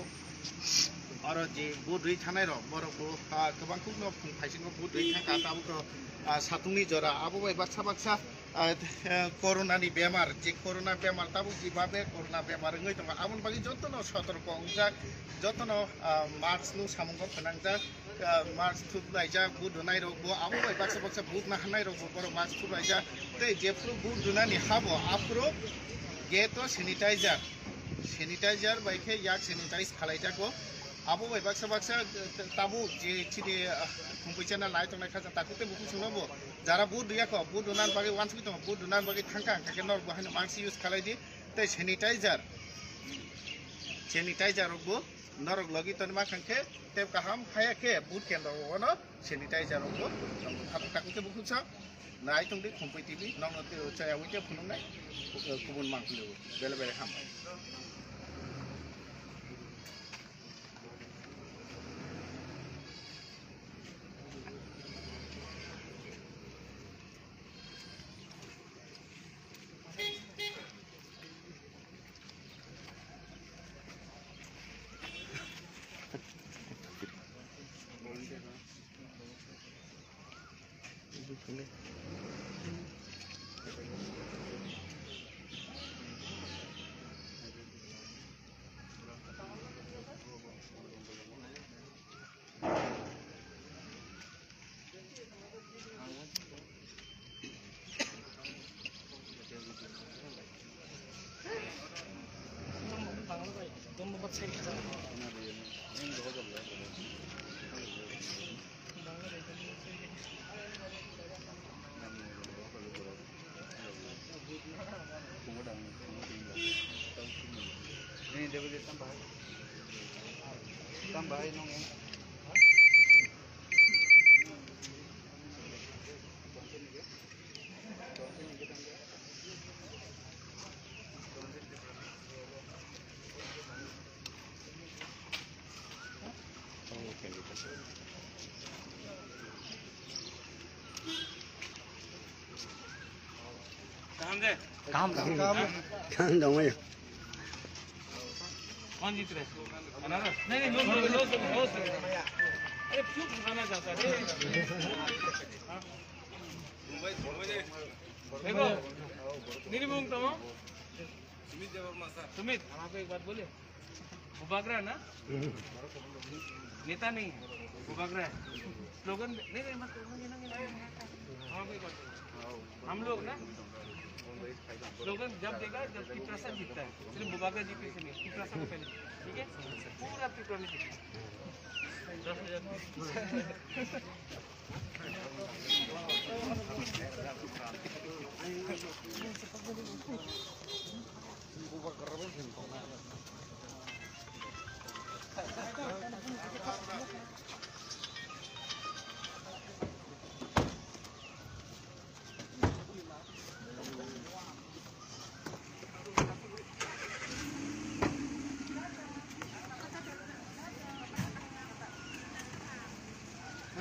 अर जे बुद्रै थानाय र बरबो गोबांखौ न फाइसिङो बुद्रै थांका ताबुको सातुंनि जरा आबो बाय बाक्सा कर'नानि बेमार जे कर'ना बेमार ताबु जिबाबे कर'ना बेमार ngै दङ आबुन बागै जतन सतर्क अंजा जतन मार्क्स नु सामुंग फनांजा मार्क्स थुबलायजा बुदनाय रबो आबो बाय बाक्सा बुद ना हानाय रबो बर मार्क्स थुबलायजा तै जेफ्रु बुदनानि हाबो आफ्रो गेटो सैनिटाइजार बाइके याक सैनिटाइज खालायजागो आबो बाय बाक्सा ताबु जे चिनि खुंपैचाना लाय तंनाय खाजा ताकुते बुकु सुनबो जारा बुद दियाको बुद दुनान बागे वान्स बितो बुद दुनान बागे थांका काके नर बहाय मार्क्स यूज खालायदि तै सैनिटाइजार रबो नरक लगी तनमा खांखे तेब काहाम हायाके बुद केन्द्र वनो सैनिटाइजार रबो थाबु ताकुते बुकु सा नाय तंदि खुंपै टिभि नंगते चायावैते फुनुंनाय गुबुन मांखुलो बेले हाम tambahin nung yan. काम dong ya. कौन जीत रहा है? अनारस? नहीं लो अरे क्यों खाना चाहता है? देखो निर्मूल तो सुमित हम आपको एक बात बोले वो भाग रहा है ना नेता नहीं वो भाग रहा है स्लोगन नहीं मत हम लोग ना स्लोगन जब देगा जब पिपरासा जीतता है सिर्फ बुबागा जी पे से नहीं पिपरासा को पहले ठीक है पूरा पिपरा में जीता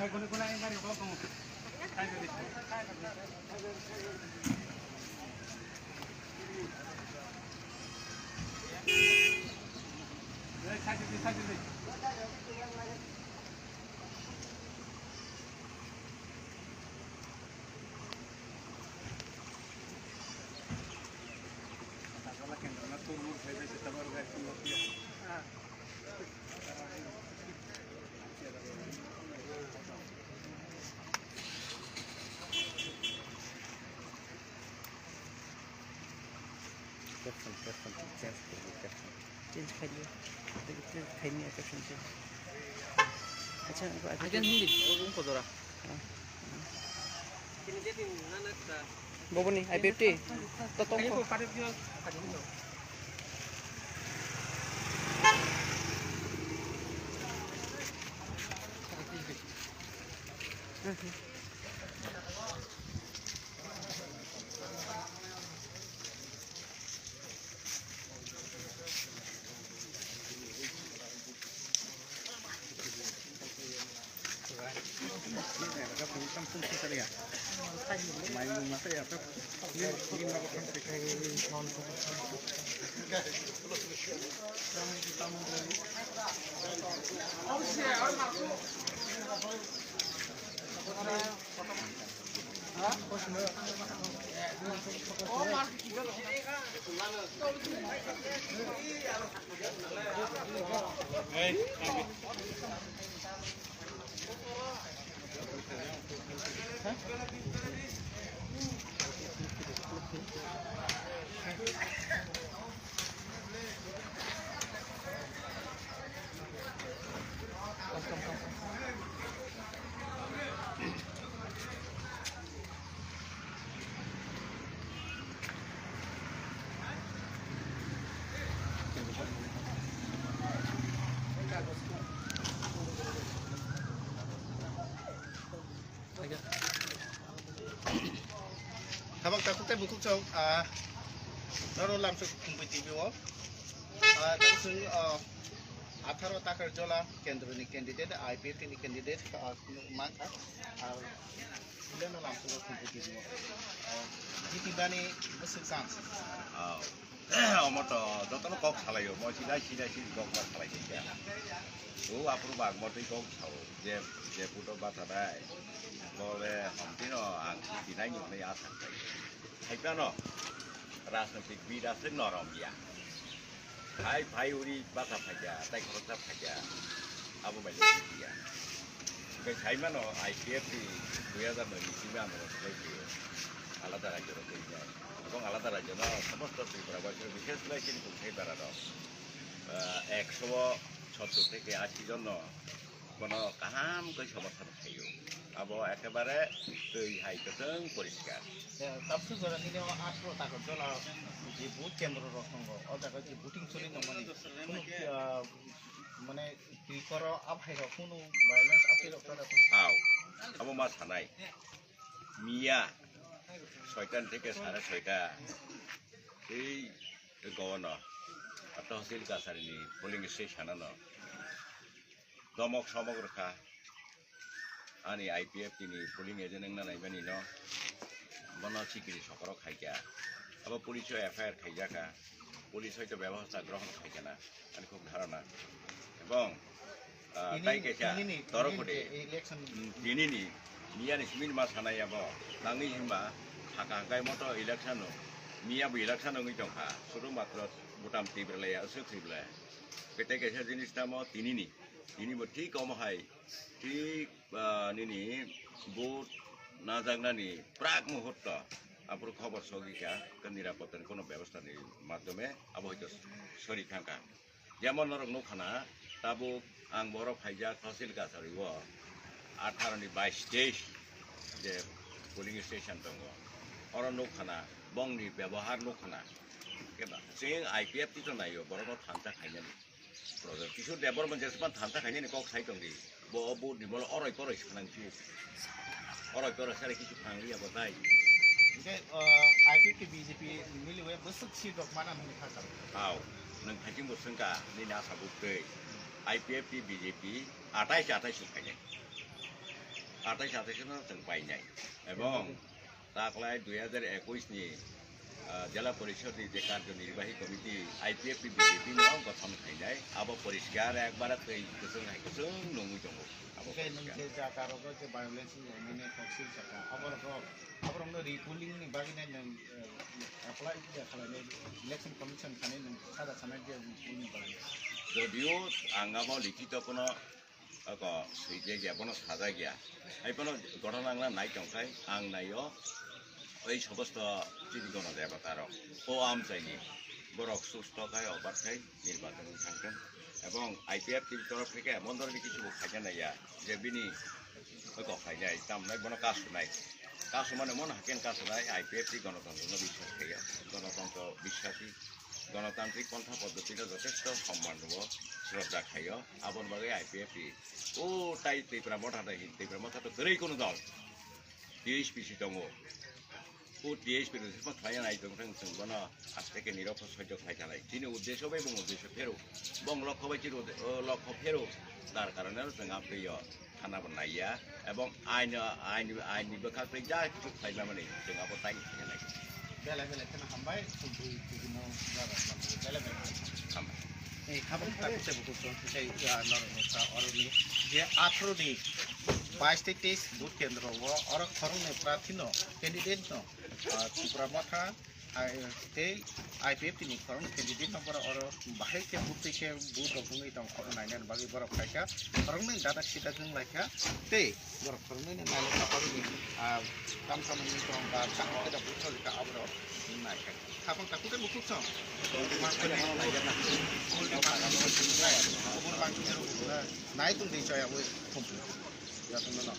これになるよ、どうぞ。大丈夫です。Perfect. खाइए खाइने एक्सेप्शन से अच्छा Again hindi. Upo dora. Bobo ni I50 totong Kayo ko po parit niyo kanino. Habang takutnya buku cong, naro langsung kumpul TV wall. Langsung 18 takar jola kendro ni candidate, IPT ni candidate, maka, kemudian langsung kumpul TV wall. Di tiba ni besar sans. আমার তো যতন cock চালাইও মই সিধাই cock বার চালাই দিয়া ও আপুর বাঘ মতই cock চাও যে যে পুটো বাতা দেয় বলে হামতিন আং দিনাই নুনে আসান খাইপান রাজনৈতিক বিদ আছে নরম ইয়া ভাই উড়ি বাতা ফাইয়া তাই খরচা ফাইয়া আবু বাইলে দিয়া খাইমান IPFটি 2009 সিমে আন্দোলন হয়েছে আলাদা রাজ্যের যায় এবং আলাদা রাজ্য না সমস্ত ত্রিপুরাবাসীর বিশেষ করে কিন্তু সেই বেড়ানো 170 থেকে 80 জন কোনো কাহাম কই সমর্থন থাইও আবো একেবারে তৈ হাইকতং পরিষ্কার তাপসু জরা নিলে 18 টাকা জলা যে বুথ কেন্দ্র রসঙ্গ ও জায়গা যে বুটিং চলি মানে কি করো আভাইর কোনো ভায়োলেন্স আপিল করে আও আবো মা সানাই মিয়া 6টা থেকে 6:30 এই গভর্নর তহসিল কাছারিনি পোলিং স্টেশন দমক সমক রেখা আনি IPFটি নি পোলিং এজেন্ট না নাইবানি ন বন সিকিরি সকর খাইকা আবার পুলিশ FIR খাইজাকা পুলিশ হয়তো ব্যবস্থা গ্রহণ খাইকা না আমি খুব ধারণা এবং তাই কেছা তরফে দিনিনি মিয়ানি সিমিন মা সানাই আবো নাঙি হিমা হাকাহাকাই মতো ইলেকশন মিয়াবো ইলেকশন নঙি দंखा শুধু মাত্র বুটাম টিব্রেলায়া আসে টিব্রেলা পেটে গেছে জিনিসটা মো তিনিনি ঠিক অমহাই ঠিক নিনি বুট না জাগনানি প্রাক মুহূর্ত আপুর খবর সগিকা নিরাপত্তার কোনো ব্যবস্থা নেই মাধ্যমে আবো হয়তো সরিখাঙ্কা যেমন নরক নখানা তাবো আং বড় ফাইজা তহসিল কাছারিব 18 ni 22 যে পোলিং স্টেশন দङ অর নখানা বংনি ব্যবহার নখানা কেবা जों IPFটি তো নাইও বড় থানতা খাইনানি প্রজেক্ট কিছু ডেভেলপমেন্ট যেসমান থানতা খাইনানি কক সাই দংদি বো নিমল অরয় করয় সানাংছি অরয় করয় সারে কিছু ফাংলি আবো তাই IPFটি BJP মিলিয়ে বসক সি ডক মানা মনি খাতা আও নং খাইতিং বসংকা नि नासा बुकै IPFটি BJP 28 খাইনাই 28 जों बायनाय এবং তাকলাই 2021 नि জেলা পরিষদ যে কার্যনির্বাহী কমিটি IPFটি BJP ন গঠন খাইনাই আবো পরিষ্কার একবার তৈ গোসং হাইকসং নঙ্গি দङ আবো যে জাকারক যে ভায়োলেন্স মানে টক্সিক জাকা আবরং রিপুলিং नि बागिनाय नों एप्लाइ खालामनाय इलेक्शन कमिशन खानाय नों सादा सानाय जे बुनि बागै যদিও আঙ্গামো লিখিত কোনো সৈজে যাবনো সাজা গিয়া এইপনো ঘটনা নাই দंखाय আং নাইও ওই সমস্ত চিনি গণ দেবতার ও আম চাইনি বরক সুস্থতায় অবার্থায় নির্বাচন থাকবেন এবং আইপিএফটির তরফ থেকে এমন ধরনের কিছু খাইতে নাইয়া যে বিনি খাইনাই তামনাই বন কাসু নাই কাসু মানে মন হাকেন কাসু নাই আইপিএফটি গণতন্ত্র বিশ্বাস খাইয়া গণতন্ত্র বিশ্বাসী গণতান্ত্রিক পন্থা পদ্ধতিটা যথেষ্ট সম্মান দেব শ্রদ্ধা খাইয় আবন বাগে আইপিএফটি ও তাই তেইপরা মঠাটা তেইপরা মঠাটা ধরেই কোনো দল টিএইচপিসি দङ ও টিএইচপি খাইয়া নাই দङ जों আজ থেকে নিরপেক্ষ সহ্য খাইতে নাই তিনি উদ্দেশ্য এবং উদ্দেশ্য ফেরো বং লক্ষ্য বাইছি লক্ষ্য ফেরো তার কারণে जों আপ্রিয় খানাবো নাইয়া এবং আইনি বেখাপ্রে যা কিছু খাইবা মানে जों আবো তাই খাইতে নাই বেলা বেলা খানা হামবাই খুম্পুই বিভিন্ন বেলা বেলা হামবাই এই খাবার তাকুতে বুকুন সেই নরনসা অরনি যে 18 নি 22 থেকে 23 বুথ কেন্দ্র और खरंने प्रार्थी नो कैंडिडेट नो त्रिपुरा मथा आईपीएफ नि खरं कैंडिडेट नंबर और बाहे के बुथ के बुथ दफुंगै दं खरं नायनान बागै बरफ खायका खरंने दादा सिदा जों लायका ते बरफ खरंने नायले खापानि काम खामानि दं बा साखा दा बुथ का आबरो नायका खापन ताकुते बुकुक सं नाय तुम दै जाया वे खुम्पुई या तुम ना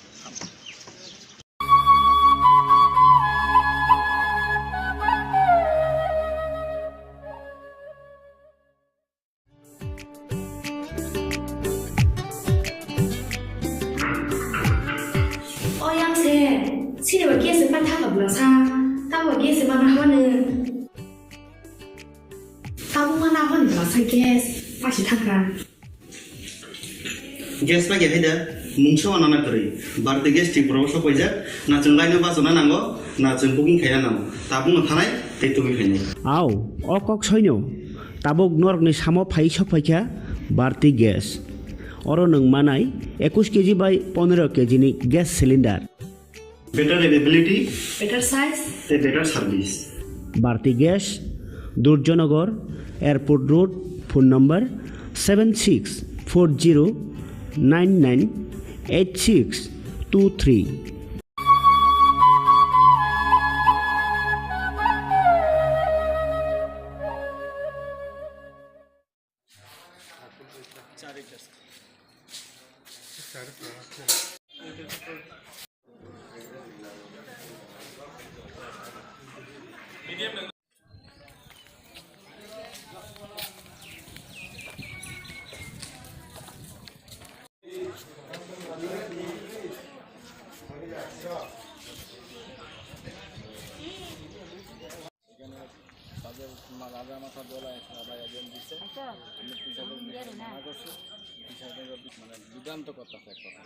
Sini bagi sepan tak kabel sa, tak bagi sepan apa ni? Kamu mana apa ni? Saya guess pasti tak kan? Gas lagi ada, mungkin orang nak beri. Berarti gas di Pulau Sokoja, nak cengkai ni pasal nanggo, nak cengkuking kaya nang. Tabung nganai, itu begini. Aw, okok soinyo, tabung nork ni samo pai Sokoja, berarti gas. Orang neng manai, 21 kg by 15 kg ni gas cylinder. Better availability, better size, better service. Bharti Gas, Durjanagar, Airport Road, phone number 7640998623. দুর্দান্ত কথা এক কথা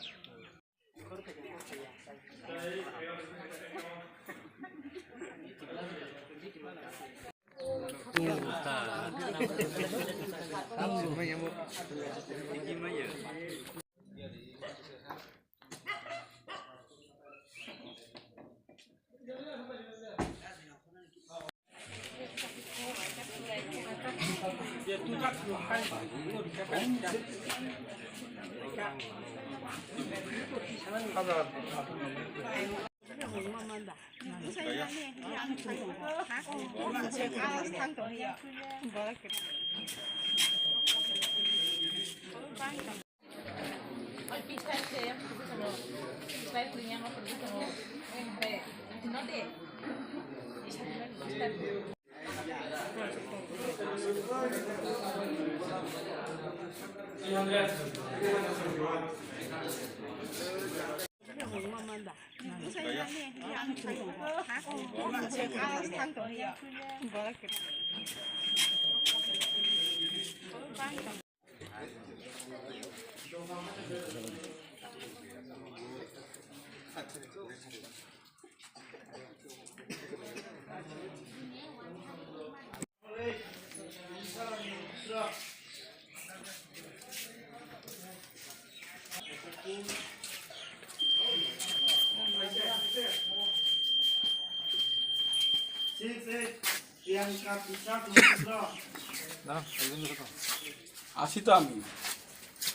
আসি তো আমি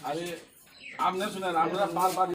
আরে আপনার শুনেন আমরা বারবার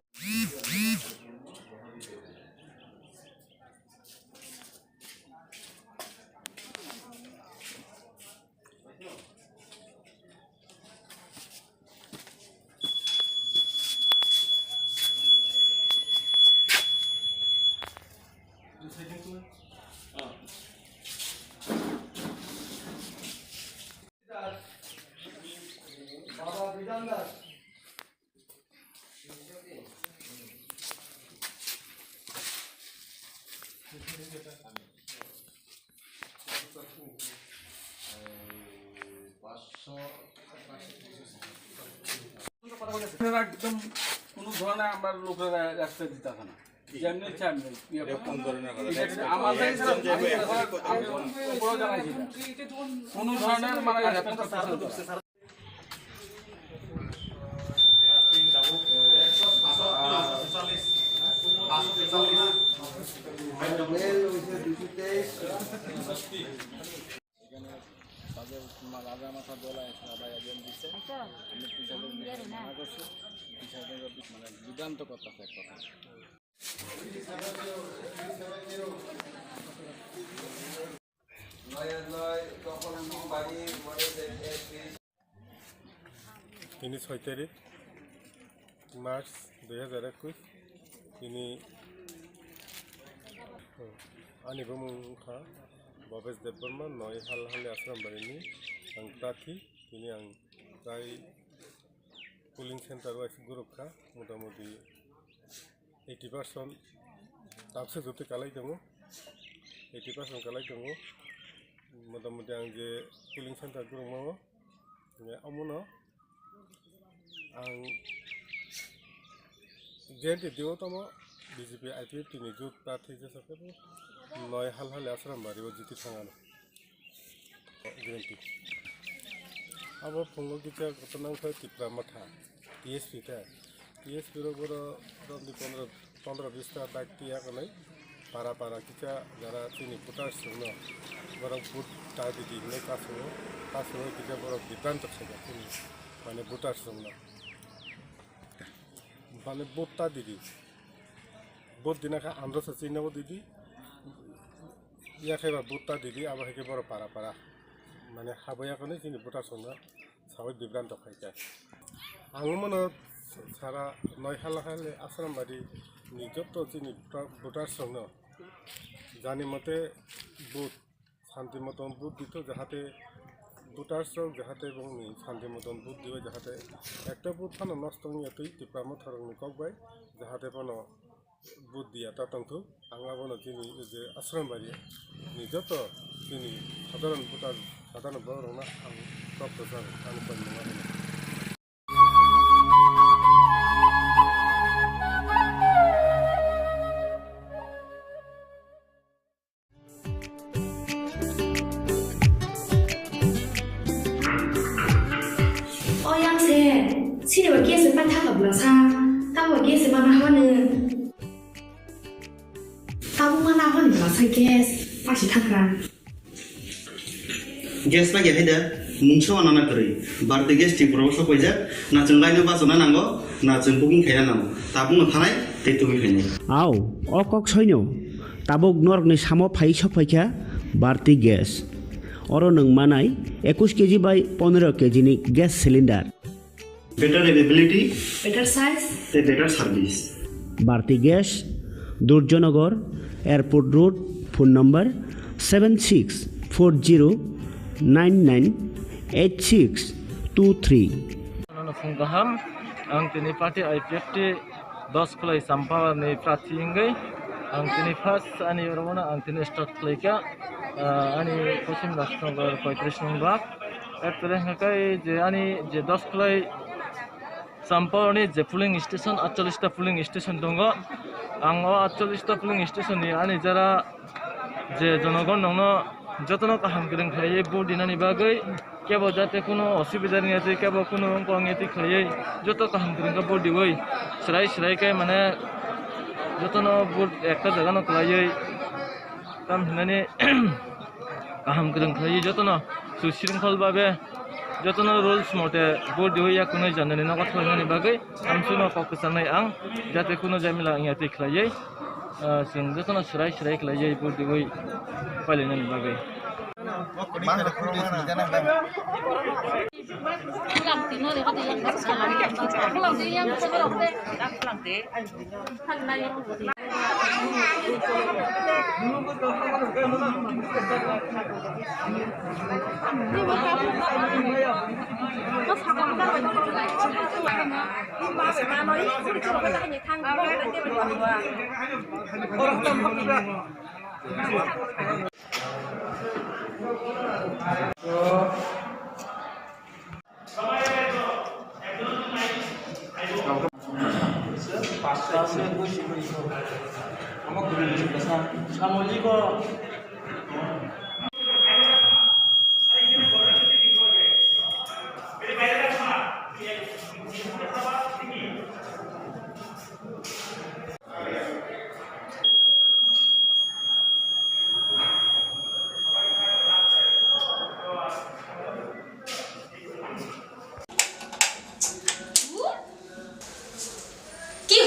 একদম কোনো ধরনের আমার লোকেরা রাস্তা দিতে থাকে না যেমনি আমাদের কোনো ধরনের মানে তাদের রাজা মাথা দোলা আছে আবার একজন দিচ্ছে আমি টিচারদের মানা করছি টিচারদের মানে বিভ্রান্ত করতেছে এক কথা তিনি 6 তারিখ মার্চ 2021 তিনি आंनि मुंखा भबेश देबबर्मा नय हालहालि आश्रमबारिनि आं प्रार्थी दिनै आं जाय पुलिं सेन्टाराव एसे गोरोबखा मटामटि 80% दाबसे जोबथे कालाय दङ 80% कालाय दङ मटामटि आं जे पुलिं सेन्टार गोरोबमावो आमुनो आं जेन्टि देवतम बीजेपी आईपीएफ टीनि जुथ प्रार्थी जेसाखौ नय हालहालि आश्रमबारियाव जिति थाङानो गेरेन्टि अब फुङाव किचा घटनांखौ तिप्रा मथा टीएसपी ता टीएसपी रो बरो रंदी 15-20 ता बाइक टिया कनै पारा किचा जरा चिनि पुटार सुनो बरो बुट ता दिदि नै कासो किचा बरो विभ्रान्त छगा चिनि माने बुटार सुनो माने बुटता दिदि बुट दिनाखा आन्द्र सचिनाव दिदि याखैबा बुटता दिदि अब हेके बरो पारा माने हाबयाखौनो जोंनि बुटार संना सावै विभ्रान्त खायखा आङो मोनो सारा नय हालहालि आश्रमबारि निजत जोंनि बुटार संनो जानि मते बुट शान्ति मतन बुट दिथ जाहाते बुटार सं जाहाते बुंनि शान्ति मतन बुट दिवे जाहाते एकटा बुट फानो नष्ट नियतै तिप्रामो थरंनि कबाय जाहाते फानो बुट दिया तातंथु आङाबोनो जोंनि जे आश्रमबारि निजत जोंनि साधारण बर'ना आं प्राप्त जागोन आं फोरमायना Sini bagi sepan tak berasa, tahu bagi sepan apa ni? Tahu mana apa ni berasa gas, pasti tak kan? Gas lagi ada, muncul anak kiri, berarti gas di proses apa aja, nacung lainnya pasona nanggo, nacung booking kaya namo, tabung nganai, itu begini. Aw, okok soinyo, tabung norg ni samo pai sopaikya, berarti gas. Orang neng manai, 21 kg by 15 kg ni gas cylinder. Better availability, better size, better service. Bharti Gas, Durjanagar, Airport Road, phone number 7640998623. Fungaham, ang tini party IPFT 10 kulai sampah ni prati ingai, ang tini first ani ramona ang tini start kulai kya, ani Kosim Rashnagar 35 nung bak, ertore ngakai je ani je 10 kulai sampah ni je filling station 48 ta filling station dongo ang 48 ta filling station ni ani jara je jonogon nongno jotono kaham kiring khaye bodinani bagai kebo jate kono osubida ni ate kebo kono pangeti khaye joto kaham kiring ka bodi oi srai kai mane jotono bod ekta jaga no khaye tam hinani kaham kiring khaye jotono sushrinkhol babe jotono rules mote board hoya kuno janani na কথা হইনি বাগৈ আমসুনো ককসানাই আং যাতে কোনো জামিলা ইয়াতে খ্লাयै जों jotono srai ख्लायै board होय पालिनानि बागै কি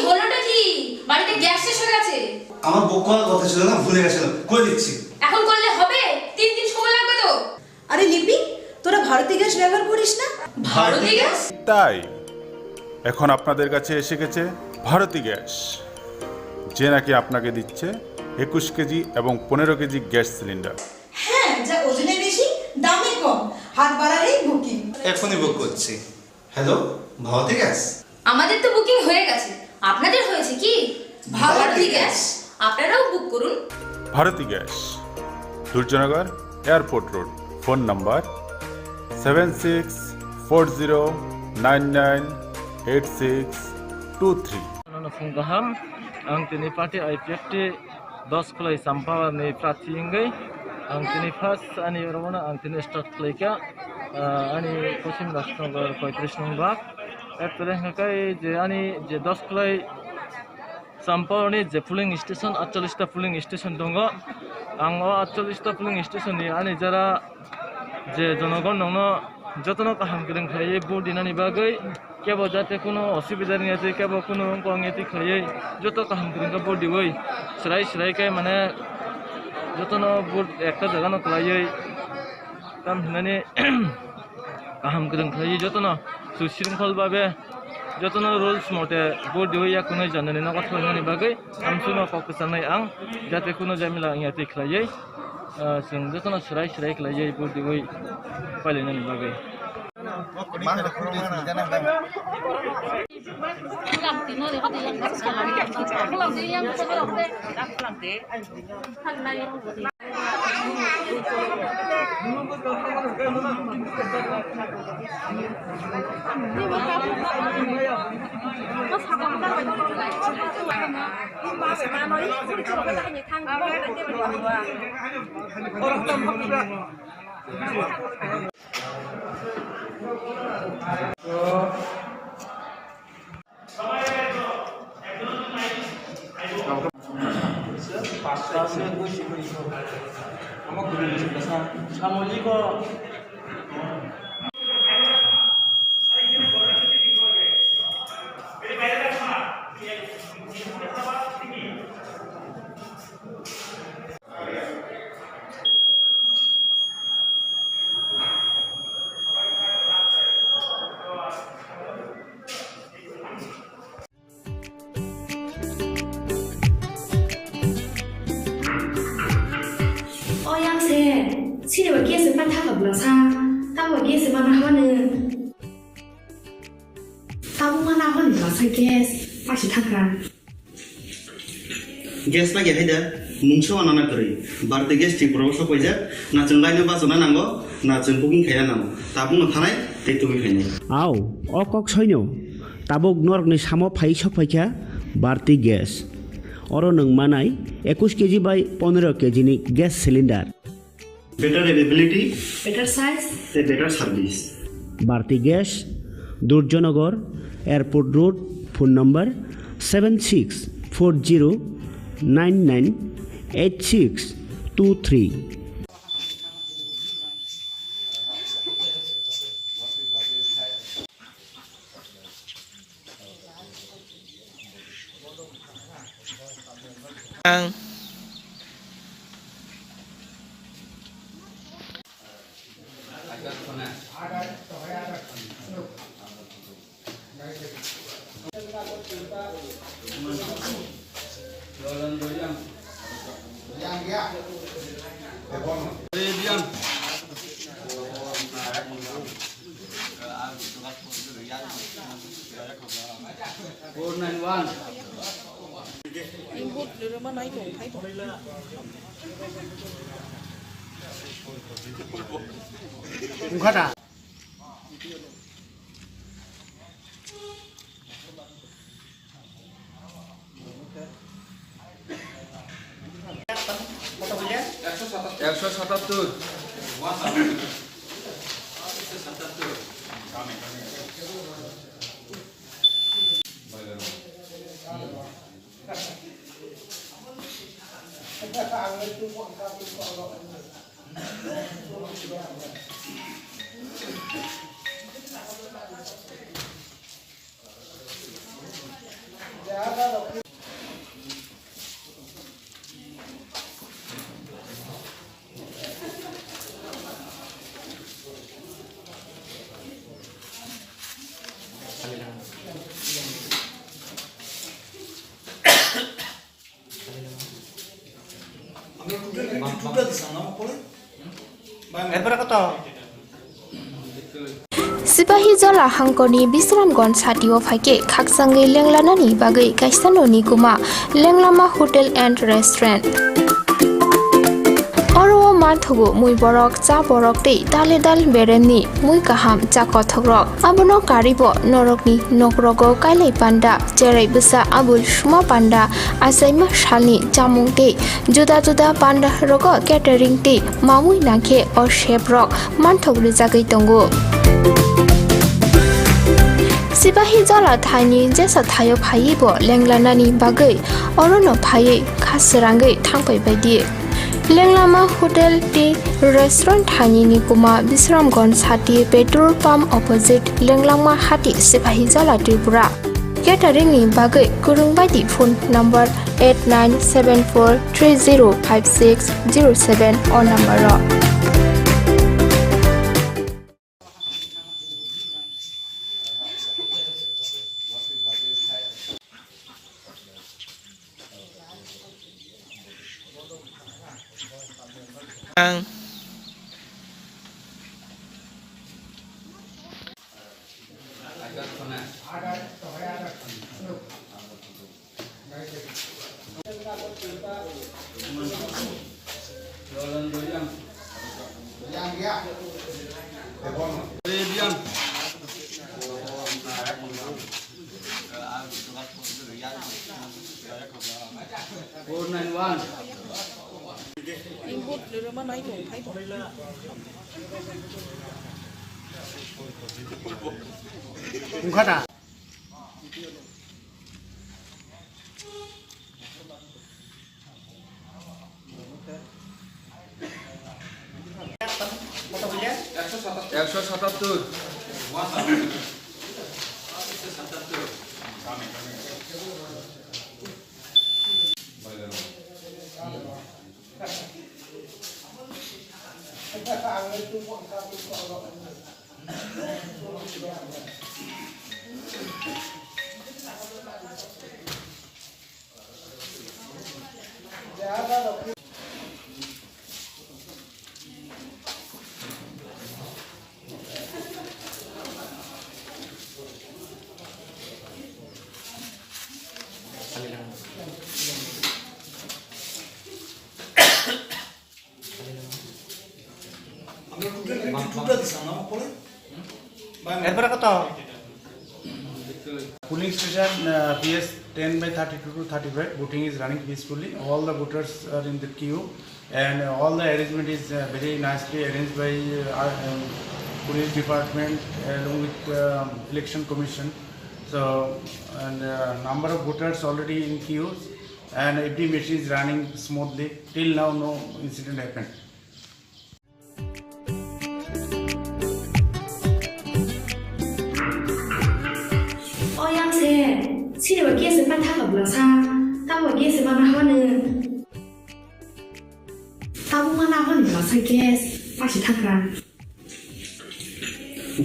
হলোটা কি? বাড়িতে গ্যাস শেষ হয়ে গেছে। আমার বুক করার কথা ছিল না, ভুলে গেছিলাম, করে দিচ্ছি। এখন করলে হবে? 3 দিন সময় লাগবে তো। আরে লিপি, তোরা ভারতী গ্যাস ব্যবহার করিস না? ভারতী গ্যাস? তাই এখন আপনাদের কাছে এসে গেছে ভারতী গ্যাস, যে নাকি আপনাকে দিচ্ছে 21 কেজি এবং 15 কেজি গ্যাস সিলিন্ডার। হ্যাঁ, যা ওজনে বেশি, দামে কম, হাত বাড়ালেই বুকিং। এখনই বুক করছি। Hello, Bharati gas? আমাদের তো বুকিং হয়ে গেছে, আপনাদের হয়েছে কি? ভারতী গ্যাস, আপনারাও বুক করুন। Bharati gas, Durjoynagar airport road. Phone number 7640998623। Fung gaham ang tini party IPFT 10 kulai sampah ni prati inggai ang tini first ani romana ang tini start klaika ani kosim rastnagar 35 number erpore hakai je ani je 10 kulai sampah ni je filling station 48 ta filling station dongo ang 48 ta filling station ni ani jara je jonogon nongno যতন কাহাম করেন খাইয়ে বুট দিনানি বাগৈ কেবল যাতে কোনো অসুবিধা নিয়ে আছে কেবল কোনো অঙ্গেতি খাইয়ে যত কাহাম করেন বুট দিবই সেরাই সেরাইকাই মানে যতন বুট একটা জায়গা নকলাইয়ে কাম হিনানি কাহাম করেন খাইয়ে যতন সুশৃঙ্খলভাবে যতন রুলস মতে বুট দিবই কোনো জানানি নগদ খাইনানি বাগৈ আমসুনো কক জানাই আং যাতে কোনো জামিলা ইয়াতি খাইয়ে जों जतन सेराय सेराय खालायै बुट दिबै पालिनानै बागै Sini bagi sempat tak belasa, tahu bagi sempat nak mana? Tahu mana mana belasa gas, pasti takkan. Gas lagi ada, mungkin anak nak kiri. Berarti gas di proses apa aja? Nak cenderanya bahasa mana nanggo, nak cenderung kaya nanggo. Tabung nak tanai, itu begini. Aw, okok soino, tabuk nork ni samo pai sok pai kya, berarti gas. Orang neng manai 21 keji by 15 keji ni gas cylinder. Better availability, better size, better service. Bharti Gas, Durjonagar, Airport Road, phone number 7640998623. Enggak ada. Sipahi Jola Hangkoni Bisramgon Satio Fake Kaksangi Lenglanani Bagai Kaisanoni Kuma Lenglama Hotel and Restaurant Oro Manthugu Mui Borok Cha Borok Te Dale Dal Bereni Mui Kaham Cha Kothogrok Abono Karibo Norokni Nokrogo Kailai Panda Jerai Busa Abul Shuma Panda Asaima Shalni Jamung Te Juda Juda Panda Rogo Catering Te Mamui Nangke or Chef Rock Manthog Rizagai Tongo Sipahi Jola Thani Jesa Thayo Phaibo Lenglanani Bagai Orono Phai Khasrangai Thangpai Baidi Lenglama Hotel T Restaurant Thani Nikuma Bisramgon Sati Petrol Pump Opposite Lenglama Hati Sipahi Jola Tripura Catering ni Bagai Kurung Baidi phone number 8974305607 or number Ungkata. Polling station PS 10/32 to 35. Voting is running peacefully. All the voters are in the queue, and all the arrangement is very nicely arranged by police department along with election commission. So, and number of voters already in queues, and every machine is running smoothly. Till now, no incident happened. Xin lỗi kia sẽ ban thác ở bờ xa tao hỏi kia sẽ ban hoa nè tao cũng mang hoa nè sai gas phát chỉ thắc ra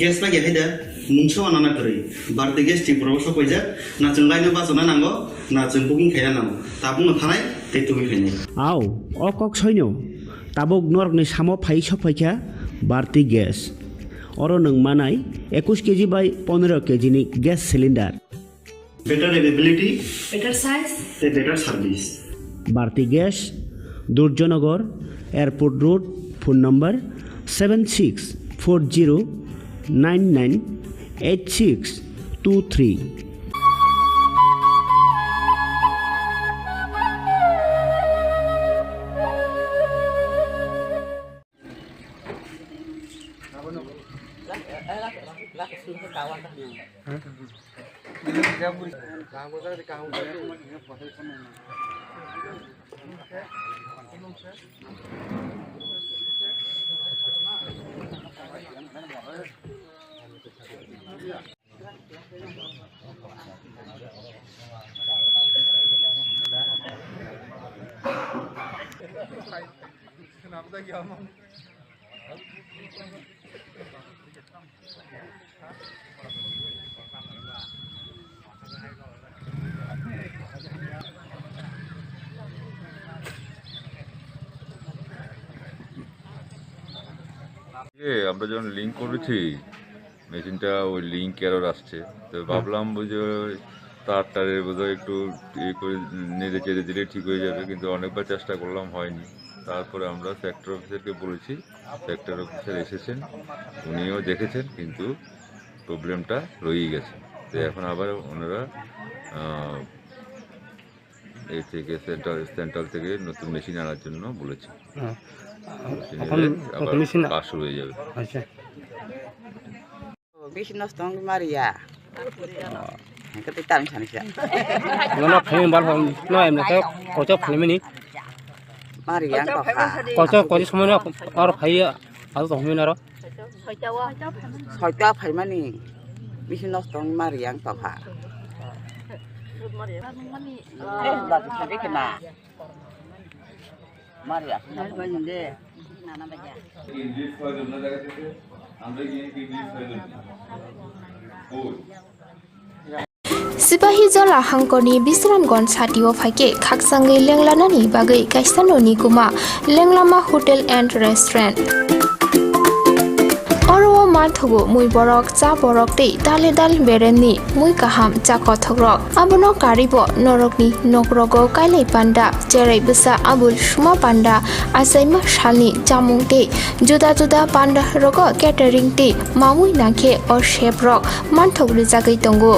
gas lagi ada muncul anak kiri berarti gas di proses apa aja nah cengkainya pas sana nanggo nah cengkuking kaya nang tabung ngethanai itu kayaknya Aw okok soino tabuk nork ni samo phai sophaikha berarti gas oro nang manai 21 kg by 15 kg ni gas cylinder better availability better size better service Bharti Gas Durjanagar Airport Road phone number 7640998623 আমরা যখন link করেছি মেশিনটা ওই link error আসছে তো ভাবলাম বুঝে তারের বোধহয় একটু ইয়ে করে নেড়ে চেড়ে দিলে ঠিক হয়ে যাবে, কিন্তু অনেকবার চেষ্টা করলাম হয়নি। তারপরে আমরা সেক্টর অফিসারকে বলেছি, সেক্টর অফিসার এসেছেন, উনিও দেখেছেন, কিন্তু প্রবলেমটা রয়েই গেছে। তো এখন আবার ওনারা এই থেকে সেন্ট্রাল থেকে নতুন মেশিন আনার জন্য বলেছে। কাজ শুরু হয়ে যাবে। মেশিন নষ্ট মারিয়া তার সানিসা কত ফাইমেনি মারিয়া কত সময় আর ফাই আর তহমিন আর ছয়টা ফাইমানি মেশিন নষ্ট মারিয়া তফা দেখনা মারিয়া Sipahi jola hangkoni Bisramgon satio phaike khaksangai lenglanani bagai kaisanoni kuma lenglama hotel and restaurant Oro mathugo mui borok cha borok tei dale dal bereni mui kaham cha kothogrok abono karibo norokni nokrogo kailai panda jerai besa abul suma panda asaima shalni jamung tei juda juda panda rogo catering tei mamui nakhe or chef rok manthogri jagai tongo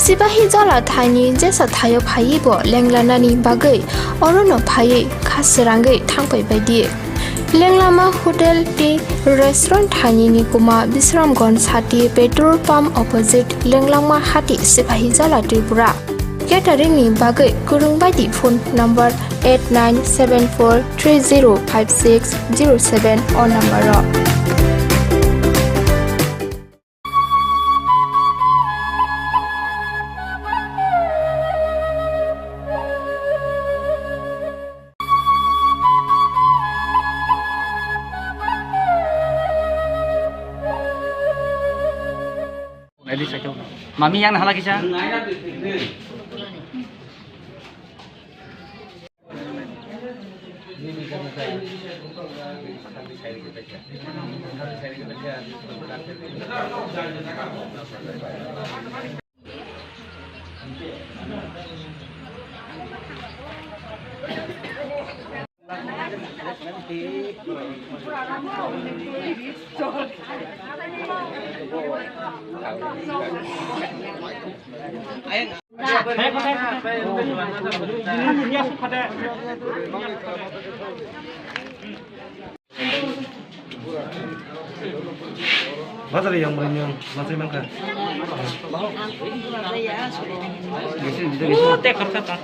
Sipahi jola thaini jesa thayo phaibo lenglanani bagai orono phai khasrangai thangpai baidi Lenglama hotel ti restaurant thani ni kuma Bisramgon sati petrol pump opposite Lenglama hati Sipahi jola Tripura catering ni bagai kurung baidi phone number 8974305607 or number ro Mami yang nahala kisah. Mana tadi yang berenang masih makan? Oh, tek kerja.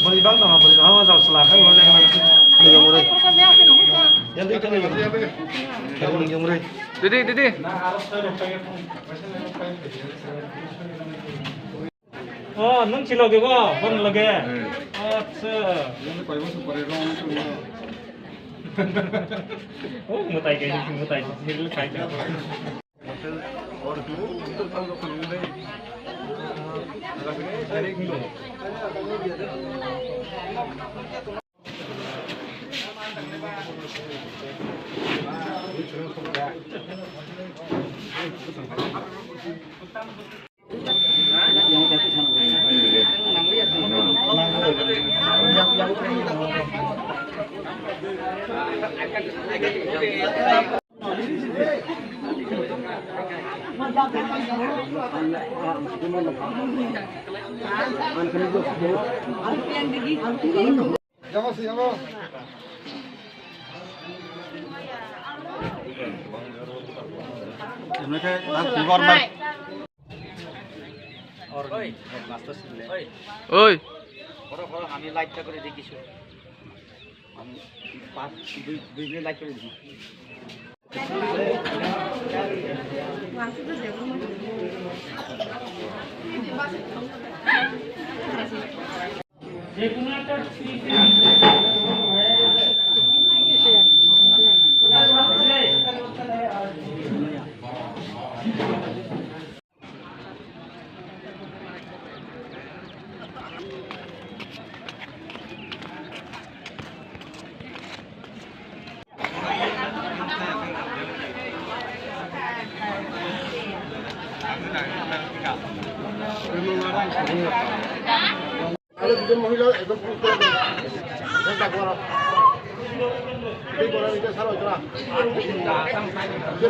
Beli bang sama beli hawa jauh selaka ulang lagi yang murah. Yang murah. Didi. Oh, nung silo gitu, pun lagi. Oh, mutai kayak mutai sini saja. ওই আমি লাইটটা করে দেখিছো আমি 2 minute light করে দিই মহিলা একদম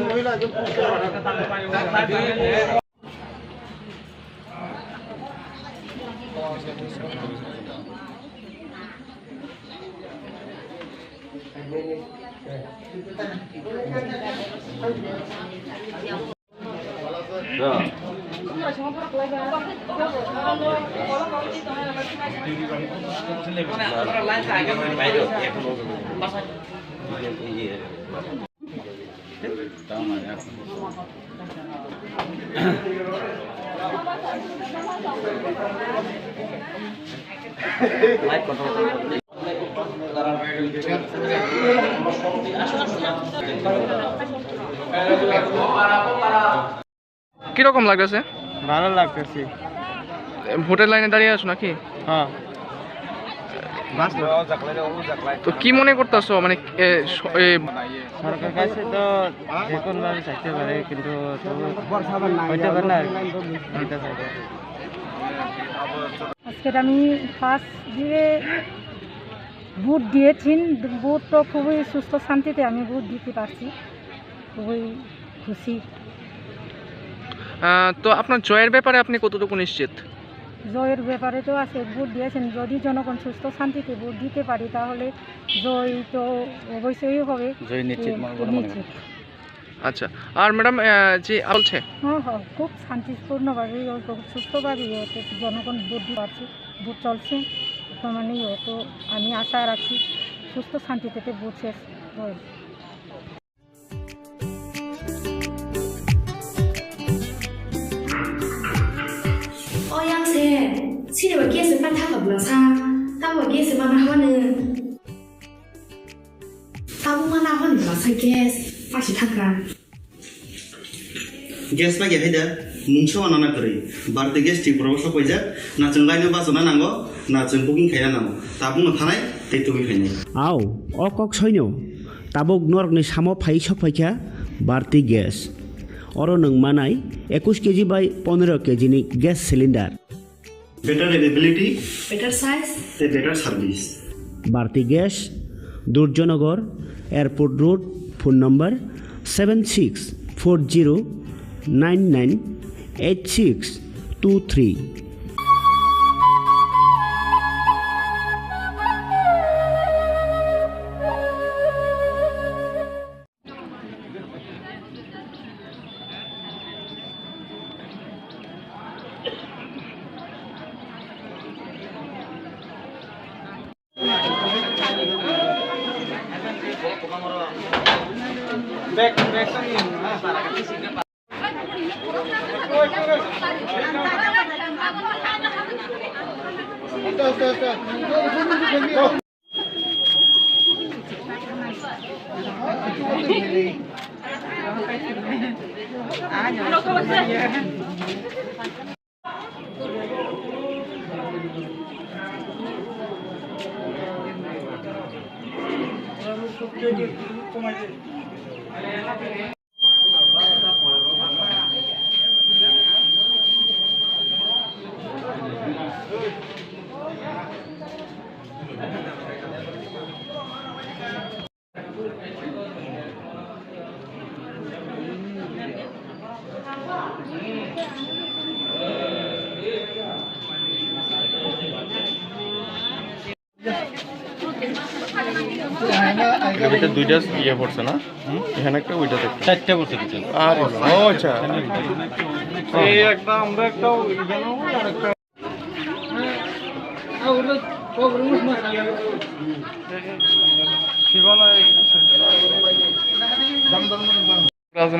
মহিলা একদম কিরকম লাগতেছে? ভালো লাগতেছে। ভোটের লাইনে দাঁড়িয়ে আছো নাকি? হ্যাঁ। তো কি মনে করতেছো মানে সরকার কাছে তো যে কোনো ভাবে চাইতে পারে কিন্তু হইতে পারে না আজকে আমি ফার্স্ট দিয়ে ভোট দিয়েছি। ভোট তো খুবই সুস্থ শান্তিতে আমি ভোট দিতে পারছি, খুবই খুশি। তো আপনার জয়ের ব্যাপারে আপনি কতটুকু নিশ্চিত? জয়ের ব্যাপারে তো আছে, ভোট দিয়েছেন, যদি জনগণ সুস্থ শান্তিতে ভোট দিতে পারি তাহলে জয় তো অবশ্যই হবে, জয় নিশ্চিত। আচ্ছা, আর ম্যাডাম যে বলছে হ্যাঁ হ্যাঁ খুব শান্তিপূর্ণভাবেই খুব সুস্থভাবেই জনগণ ভোট দিতে পারছে, ভোট চলছে বর্তমানেই। তো আমি আশা রাখছি সুস্থ শান্তিতে ভোট শেষ হয়।现在我给是办他的不了啥，但我给是办他呢，但我办他呢了才给发起他干。গ্যাস বা গেহাইদা মুংসো আনানা করে বারতে গ্যাস ঠিক প্রবস কইজা না जों লাইনে বাসনা নাঙ্গো না जों বুকিং খাইনা নাও তা বুনো থানায় তে তুমি খাইনাই আও অকক সৈন্য তাবক নরকনি সামো ফাই সফাইখা বারতি গ্যাস অর নং মানাই 21 কেজি বাই 15 কেজিনি gas cylinder better availability better size তে বেটার সার্ভিস বারতি gas Durjoynagar airport road phone number 7640998623। এর ভিতরে দুইটা ইয়ে পড়ছে না এখানে একটা ওইটা দেখতে চারটা পড়ছে আরে ও আচ্ছা এই একটা আমরা একটা এখানেও আরেকটা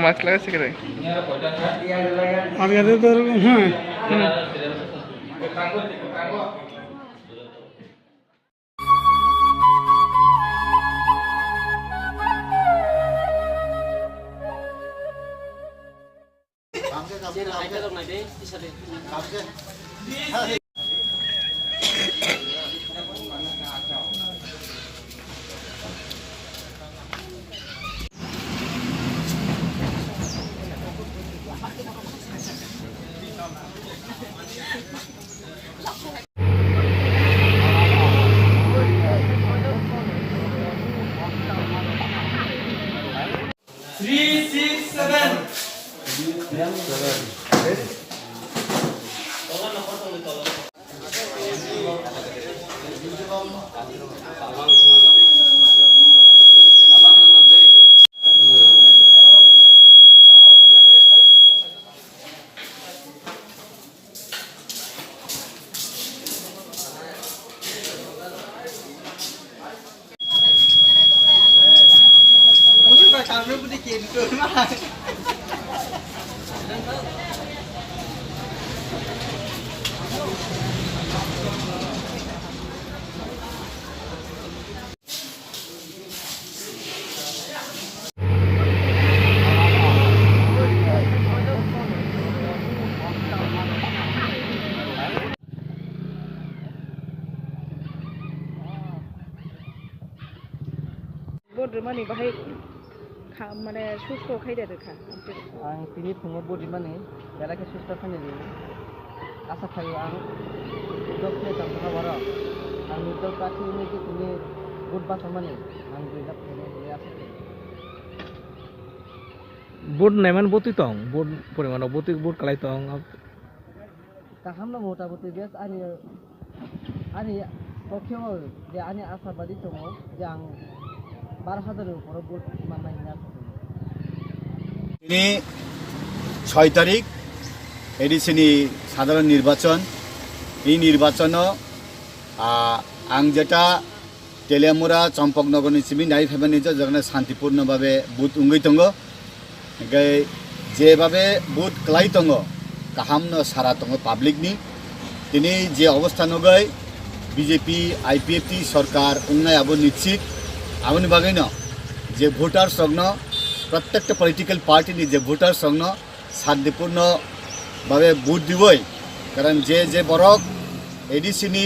মাস্ক লাগাইছে কে আমি তো হ্যাঁ बोर्ड माने बाहाय माने सुस्थ' खायदा रोखा आं तिनि फुङाव बडि माने बेलाके सुस्थ' खायनो आसा खायो आं डक्टर थांबा बारा आं निजो प्राथिनि कि तिनि बुट बाथ माने आं बिदा फैनो आसा खायो बोर्ड नायमान बति तं बोर्ड परिमाण बति बोर्ड कलाय तं काहाम न मोटा बति बेस आनि पक्षाव जे आनि आशाबादी दङ जे आं 12,000 উপরে ভোট মামলা নিয়ে তিনি 6 তারিখ এডিসিনি সাধারণ নির্বাচন এই নির্বাচন আং যেটা তেলিয়ামুরা চম্পকনগরনি সিমি নাই ফেবেন নিজ যেখানে শান্তিপূর্ণভাবে বুথ উঙ্গই দङ যেভাবে বুথ ক্লাই দङ কাহামনো সারা দङ পাবলিকনি তিনি যে অবস্থা নগৈ বিজেপি আইপিএফটি সরকার উন্নয় আবো নিশ্চিত आमनि बागैनो जे भोटार संघ प्रत्येक पॉलिटिकल पार्टी नि जे भोटार संघ शांतिपूर्ण भावे भोट दिवय कारण जे बरक एडीसी नि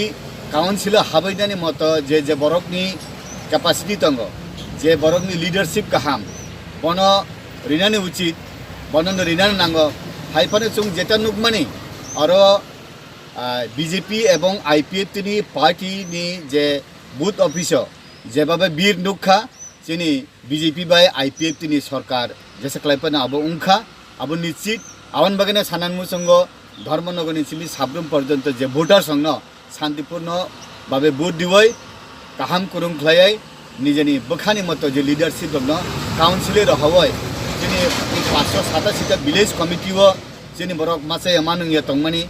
काउंसिल हाबैनानि मत जे बरक नि कैपेसिटी दङ जे बरक नि लीडरशिप काहाम बन रिनानि उचित बनन रिनानि नांगो हाइफाने जों जेटा नुगमानि आरो बीजेपी एवं आईपीएफ नि पार्टी नि जे बुथ ऑफिस जेबाबे बीर नुखा जोंनि बीजेपी बाय आईपीएफ नि सरकार जेसे क्लाइपना अब उंखा अब निश्चित आवन बागैनो सानानमु संग धर्मनगरनि सिमि साब्रम पर्यन्त जे भोटार संग शांतिपूर्ण भावे भोट दिवय काहाम कुरुं ख्लायै निजेनि बखानि मत जे लीडरशिप दङ काउन्सिलर हवय जोंनि 587 विलेज कमिटी व जोंनि बरक मासे मानुंया तंमानि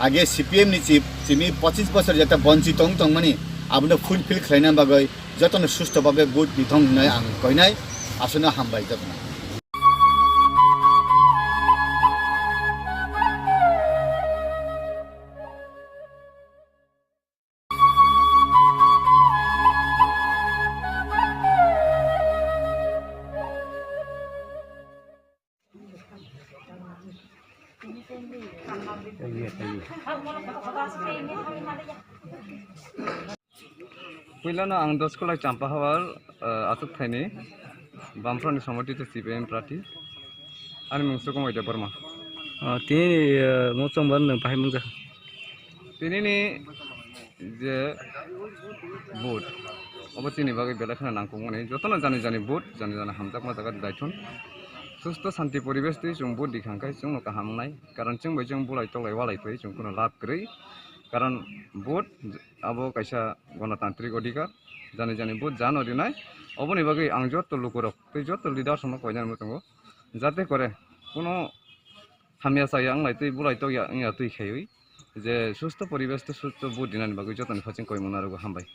आगे सीपीएम नि चिफ सिमि 25 बोसोर जेता वंचित तंमानि आबनो फुलफिल खालायना बागै जतन सुस्थ भावे भोट बिथं होननाय आं कयनाय आसनो हामबाय जतन पहिलानो आं 10 कलाय चाम्पा हावार आसक थाइने बामफ्रानि समर्थित सीपीएम प्रार्थी आरो मुंसुखौ मैदा बर्मा तिनि मोचंबन बाहाय मुंजा तिनिनि जे भोट अबचिनि बागै बेलाखना नांगौ माने जतन जानि भोट जानि हामजाक माजाक दायथन सुस्थ शान्ति परिवेश जों भोट दिखांखाय जों काहामनाय कारण जों बयजों बुलाय तलाय वालाय फै जों कोनो लाब गरै কারণ ভোট আবো কাইসা গণতান্ত্রিক অধিকার জানি জানি ভোট জান অরিনায় অবনি বাকি আং যত লুকুরক তুই যত লিডার সময় কয়জন মতো যাতে করে কোনো হামিয়া চাই আং লাই তুই বুলাই তো ইয়া তুই খাই যে সুস্থ পরিবেশ তো সুস্থ ভোট দিনানি বাকি যতন ফাচিং কইমন আর হামবাই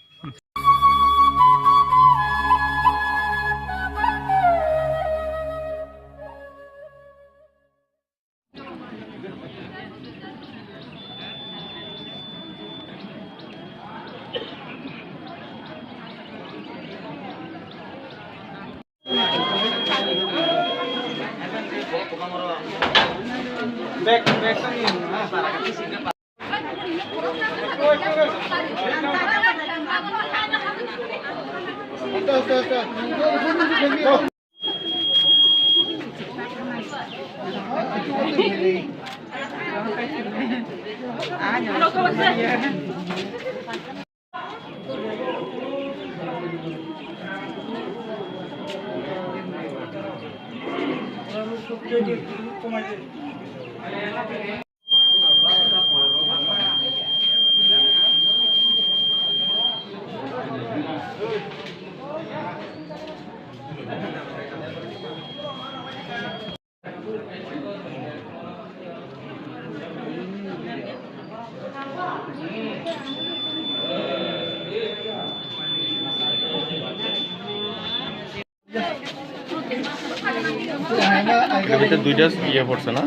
এটা দুইটা ইয়ে পড়ছে না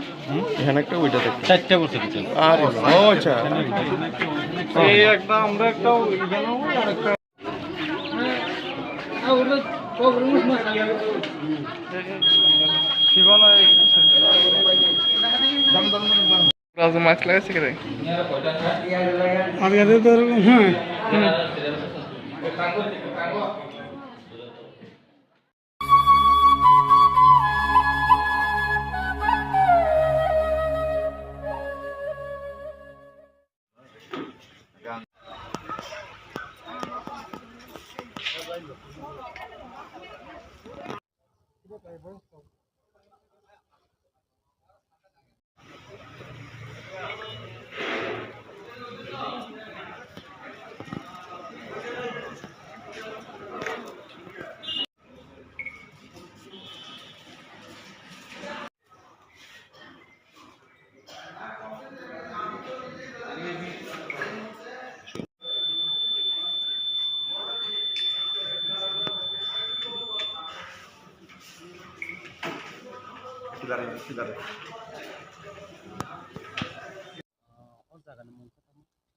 এখানে একটা ওইটা দেখতে চারটা পড়ছে আর ও আচ্ছা এই একটা আমরা একটা এখানেও আরেকটা মাছ লাগাইছে কে আমি তো হ্যাঁ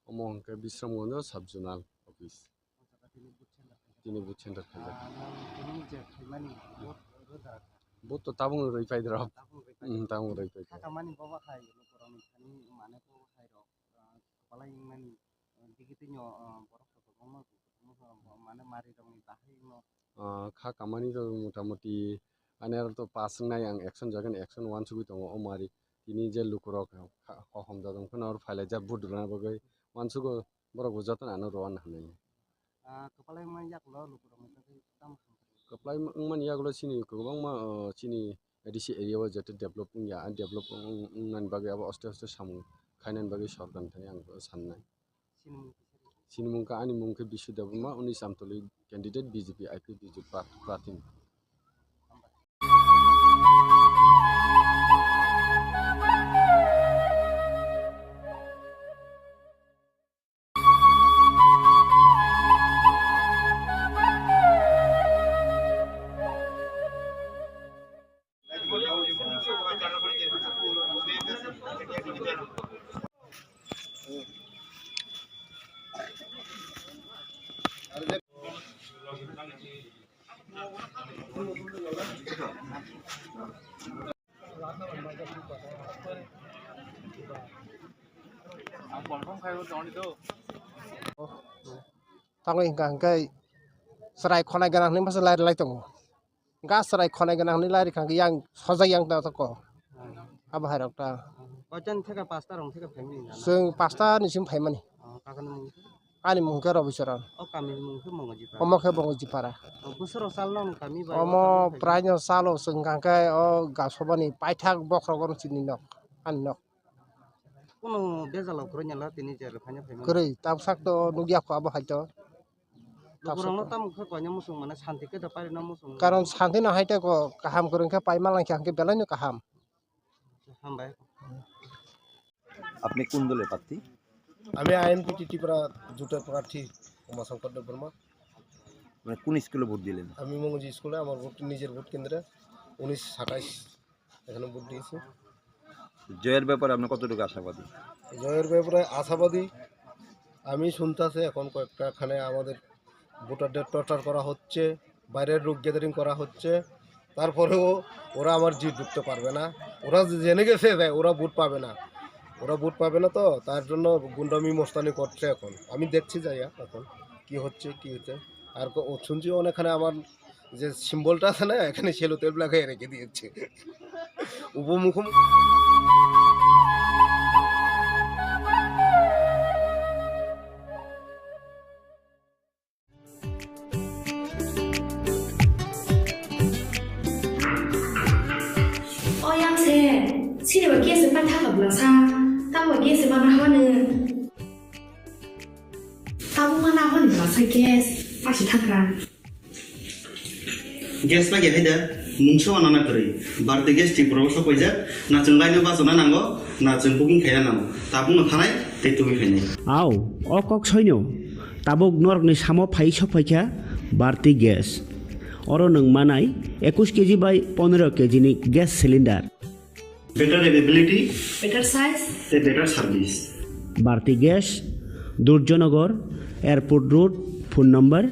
অমংকে বিশ্রামগঞ্জ সাব জোনাল অফিস তিনি বুথ সেন্টার খাইজা বুথ তো তাবুং রই পাই রব তাবুং রই পাই খামানি বাবা খাই নকরাম খানি মানে তো খাই রব পালাই মানে দিগিতিনো বরফ তো মানে মারি দং তাহাই ন খা কামানি তো মোটামুটি আনের তো পাস নাই আং অ্যাকশন জাগोन অ্যাকশন 1 ছবি দङ অমারি তিনি যে লুকুরক হম জাদং কোন আর ফাইলে যা বুট না বগै मानसुको बरक बुझातन आनो रोन हानै कपालाय मा याकलो लुकुरम ताम कपालाय मन यागलो सिनि गोबां मा सिनि एडिसि एरियाव जते डेभलपिं या डेभलपिं नान बागै अब अस्ते अस्ते सामु खायनान बागै सरकार थानि आं साननाय सिनि मुंका आनि मुंके बिसुदेव मा उनि सामतलि कैंडिडेट बीजेपी आईपी बीजेपी प्रार्थी Tango ingkang kai serai khonai ganang ni masa lai tongo ga serai khonai ganang ni lai khang yang sojai yang ta ko aba hai ta Ojan theka pasta rong theka family na sing pasta ni sim phai mani kakan mung ani mung ka robisaran o kami mung ke mong jipa omo ke bongo jipara busro sal non kami ba omo pranyo salo sing kang kai o ga sobani paithak bokrogon chini nok an nok কোনো বেজালাও করে নিলা তিনি যে ফাইনে ফাইনে করে তাও সাকতো নুগিয়া খাবো হাইতো লোকরানো তাম কয়না মুসুং মানে শান্তিকে দা পারে না মুসুং কারণ শান্তি না হাইতে কো কাহাম করে পাই মালাংকে আংকে বেলাইনো কাহাম হামবাই আপনি কোন দলের প্রার্থী? আমি আইএনপি টিটিপাড়া জোটের প্রার্থী উমা শঙ্কর দেববর্মা। মানে কোন স্কুলে ভোট দিলেন? আমি মঙ্গজি স্কুলে আমার ভোট নিজের ভোট কেন্দ্রে 1927 এখানে ভোট দিয়েছি। জয়ের ব্যাপারে আপনি কতটুকু আশাবাদী? জয়ের ব্যাপারে আশাবাদী আমি শুনতেছি এখন কয়েকটাখানে আমাদের ভোটারদের টর্চার করা হচ্ছে, বাইরের লোক গ্যাদারিং করা হচ্ছে, তারপরেও ওরা আমার জিত ঢুকতে পারবে না। ওরা জেনে গেছে ওরা ভোট পাবে না, ওরা ভোট পাবে না, তো তার জন্য গুন্ডামি মোস্তানি করছে। এখন আমি দেখছি যাইয়া এখন কি হচ্ছে কি হচ্ছে। আর শুনছি অনেকখানে আমার যে সিম্বলটা আছে না এখানে সেলো তেল লাগাই রেখে দিয়েছে উপমুখোমুখি।现在我给是办他了不了噻，但我给是办他话呢，他不办他话你不了噻给，发起他干。Gas lagi ada, muncul anak kiri. Berarti gas di proses apa aja? Nah cengkainya pas mana nanggo, nah cengkuking kaya namo. Tabung nganai, tetumi kaya. Aw, okok soinyo. Tabuk nork ni samo phai sophaikha barti gas. Oro nung manai 21 kg by 15 kg ni gas cylinder. Better availability, better size, better service. Barti gas, Durjonagar, Airport Road, phone number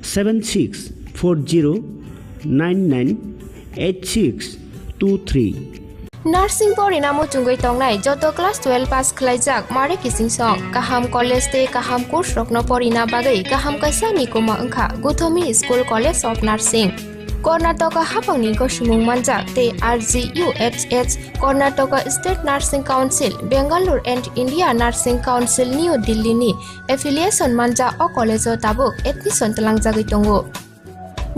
7640998623. Nursing pori namo chungoi tongnai joto class 12 pass khlaijak mare kising song kaham college te kaham course rokno pori na bagai kaham kaisa ni koma angkha Guthomi School College of Nursing Karnataka hapangni gosumung manjak te RGUHH Karnataka State Nursing Council Bangalore and India Nursing Council New Delhi ni affiliation manja o college o tabuk admission talangjagoi tongo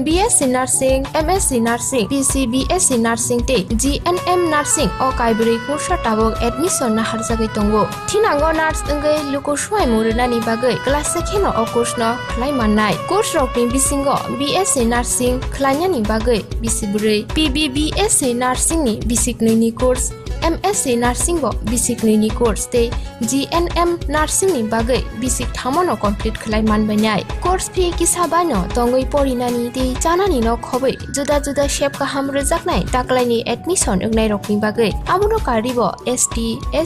BSc Nursing, MSc Nursing, BSc Nursing te GNM Nursing o kaibri kursa tabok admission na harjagoi tongo. Thinango nurse engai luko swai murunani bagai class sekheno o course no khlai mannai. Course rokni bisingo BSc Nursing khlainani bagai bisibrei PBBSc Nursing ni bisiknini course MSc Nursing bo bisiknini course te GNM Nursing ni bagai bisik thamono complete khlai manbainai. Course fee kisabano tongoi porinani te janani no khobai juda juda shape kaham rejaknai taklaini admission engnai rokni bagai abuno karibo ST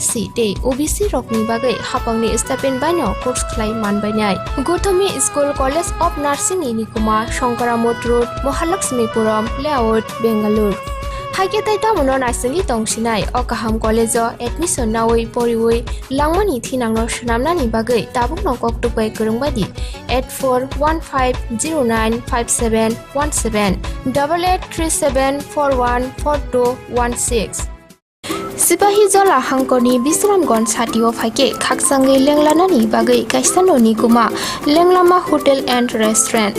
SC te OBC rokni bagai hapangni stipend baino course khlai manbainai. Guthomi School College of Nursing ni nikuma Shankaramot Road Mahalakshmipuram Layout Bangalore Haiketai tamuno naisali tongsinai o kaham college o admission nawai poriwai langmani thinangno shnamnani bagai tabukno koktupai kurungbadi 8415095717 8837414216 Sipahi jola hangkoni Bisramgon satio phaike khaksangai lenglanani bagai kaisano ni kuma lenglama hotel and restaurant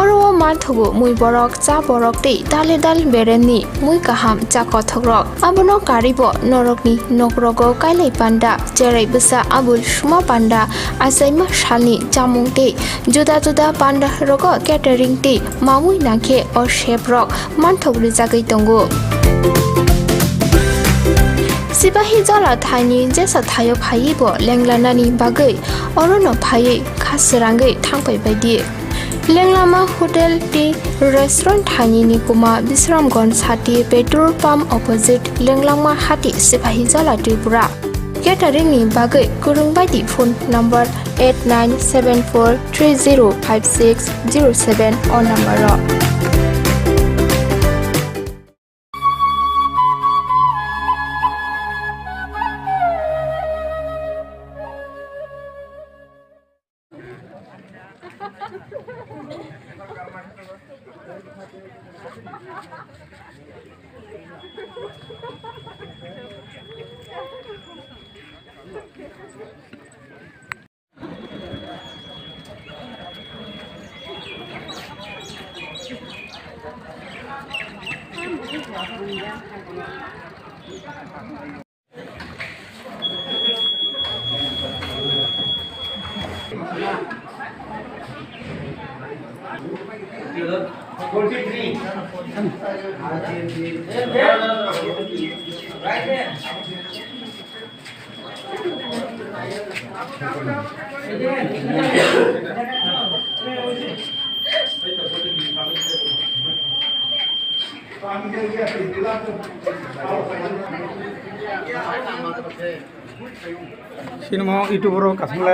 Oro mathugo mui borok cha borok te dale dal bereni mui kaham cha kothogrok abono karibo norokni nokrogo kailai panda jerai busa abul suma panda asaima shalni jamung te juda juda panda rogo catering te mamui nakhe o chef rok manthogri jagai tongo Sipahi jola thaini jesa thayo phaibo lenglanani bagai orono phai khasrangai thangpai baidi Lenglama Hotel T Restaurant Thani ni kuma Bisramgon Sati Petrol Pump opposite Lenglama Hati Sipahi Jola Tripura Catering ni bagai kurungbaidi phone number 8974305607 on number ro cinema ইউটিউবরও কাছলে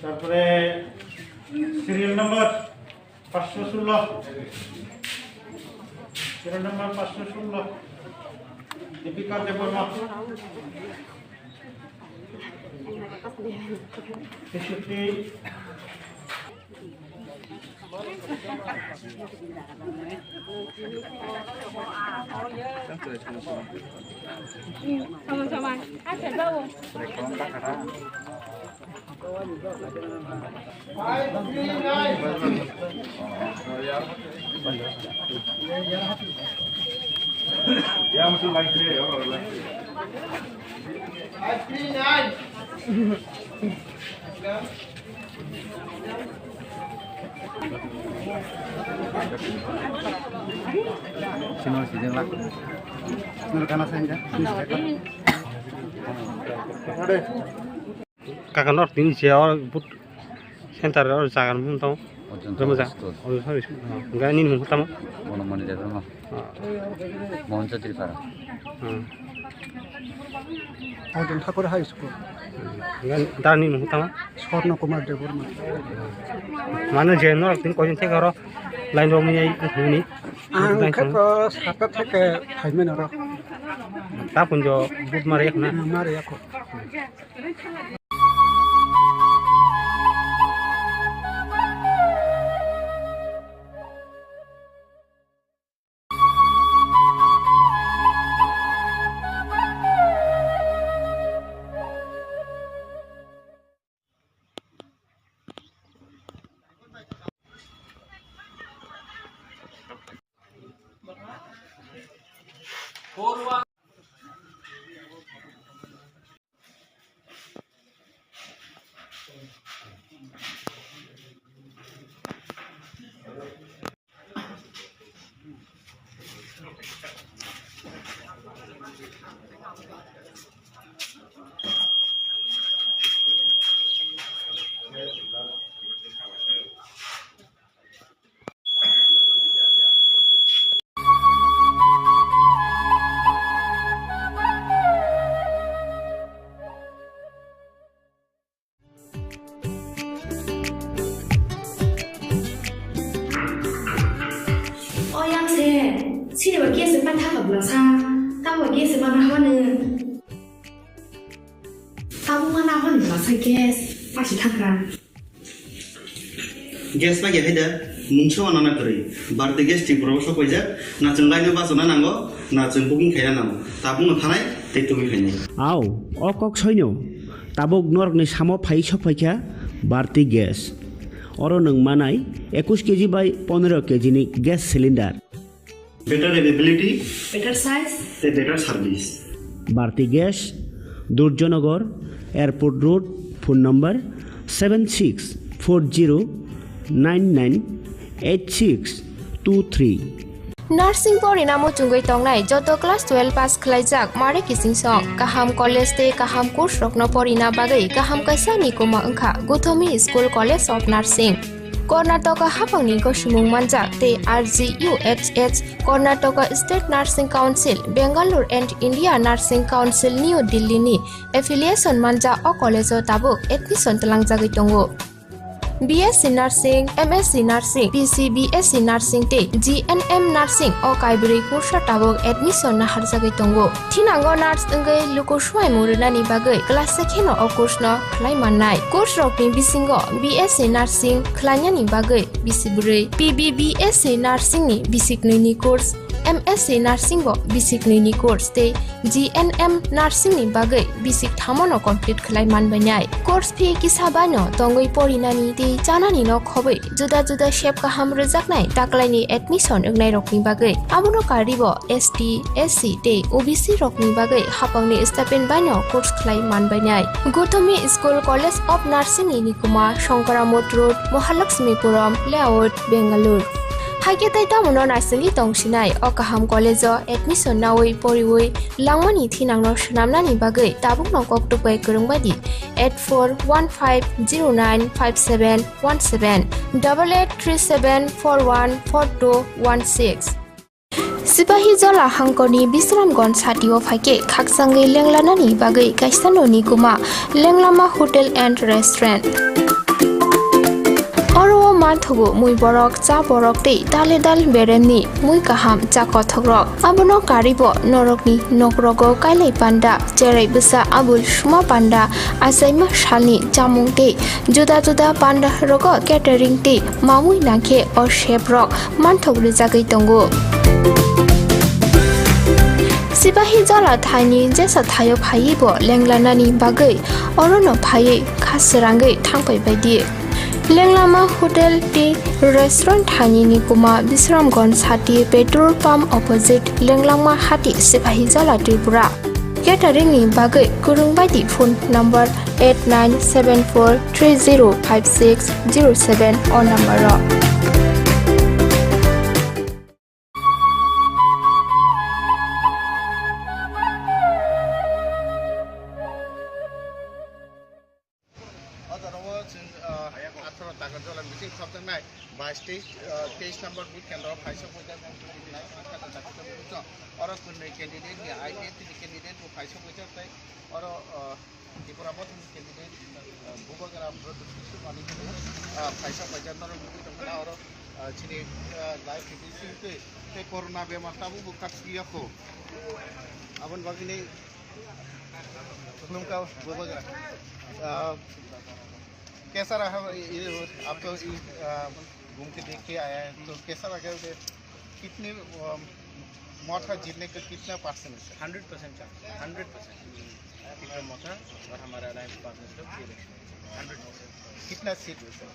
তারপরে serial number 516 serial number 516 Dipika Debbarma 63 Sama-sama. Ada bau. Ya musuh lagi ya orang. Sino season lah. Nurkana saja. Kakak nor tin sia but center or jagan pun tahu. Remaja. Oh sorry. Enggak ini mau tamu. Mau mana dia tamu. Mau jadi para. Hotel Thakur High School. Enggak dar ini mau tamu. Swarna Kumar Deborma. Mana jenor tin kau jentek karo lain rominya ini. Angkat sakat ke Thaimen orang. Tak pun jo but mariak na. Mariak kok. Sini bagi sempat tak berasa, tahu bagi sempat apa ni? Tahu mana apa ni berasa gas, masih tak kan? Gas bagi ada, muncul anak kiri. Berarti gas di proses kerja, nak cengkai ni pasal nanggo, nak cengkuking kaya nanggo. Tapi ngantai, tetui kaya. Aw, okok soinyo, tabok nork ni samo phai sopaikya, berarti gas. Oro nang manai 21 kg by 15 kg ni gas cylinder. Better availability, better size, better service. Bharti Gas, Durjanagar, Airport Road, phone number 7640998623. Nursing pori namo chungoi tongnai joto class 12 pass khlaijak mare kising song kaham college te kaham course rokno pori na bagai kaham kaisani koma angkha Gothomi School College of Nursing. Karnataka hapangni gosumung manjak te RGUHH Karnataka State Nursing Council Bangalore and India Nursing Council New Delhi ni affiliation manja o college o tabuk admission talangjagoi tongo. BSc Nursing, MSc Nursing, PC BSc Nursing te GNM Nursing o kaibri kursa tabok admission na harjagai tongo. Thinango nurse engai luko swai murunani bagai class sekheno o course no khlai mannai. Course rokni bisingo BSc Nursing khlainyani bagai bisibrai, PBBSc Nursing ni bisik ni course, MSc Nursing bo bisik ni course te GNM Nursing ni bagai bisik thamono complete khlai manbanyai. Course fee kisabano tongoi porinani te janani no khobai juda juda shape ka ham rejaknai taklaini admission engnai rokni bagai abono karibo ST SC te OBC rokni bagai hapangni stipend bano course khlai manbanyai. Gotami School College of Nursing ni Nikuma Shankaramot Road Mahalakshmipuram Layout Bangalore. Haike tai tamono narsingi tongsinai o kaham college o admission nawai poriwai langmani thinangno shnamnani bagai tabuk no koktupai kurungbadi 8415095717 8837414216 Sipahi Jola Hangkoni Bisramgon Satio Fake Kaksangi Lenglanani Bagai Kaisano Nikuma Lenglama Hotel and Restaurant Oro Manthugo Mui Borok Cha Borok Te Dale Dal Beremni Mui Kaham Cha Kothogrok Abono Karibo Norokni Nokrogo Kailai Panda Jerai Bisa Abul Shuma Panda Asaima Shalni Jamung Te Juda Juda Panda Rogo Catering Te Mamui Nangke or Shebrok Manthogri Jagai Tongo Sipahi Jola Thani Jesa Thayo Phaibo Lenglanani Bagai Orono Phai Khasrangai Thangpai Baidi Lenglama Hotel Tea Restaurant Thani Nikuma Bisramgon Sati Petrol Pump Opposite Lenglama Hati Sipahi Jola Tripura Catering ni Bagai Kurungbaidi phone number 8974305607 or number तेईस number booth केंद्र फाइसो को जब और candidate ने IPFT candidate को फाइसो को जब और त्रिपुरा मत कैंडिडेट भूगोल मानी फाइसो को जब नर और चिनी लाइफ फिटिंग से कोरोना बेमार ताबू बुका किया को अपन बाकी ने उनका भूगोल कैसा रहा आप तो घूम के देख के आया है तो कैसा लगा कि कितने मोथा जीतने का कितना परसेंट है 100% चांस 100% कितना मोथा और हमारा अलायंस पार्टनर्स लोग 100% कितना सीट है सर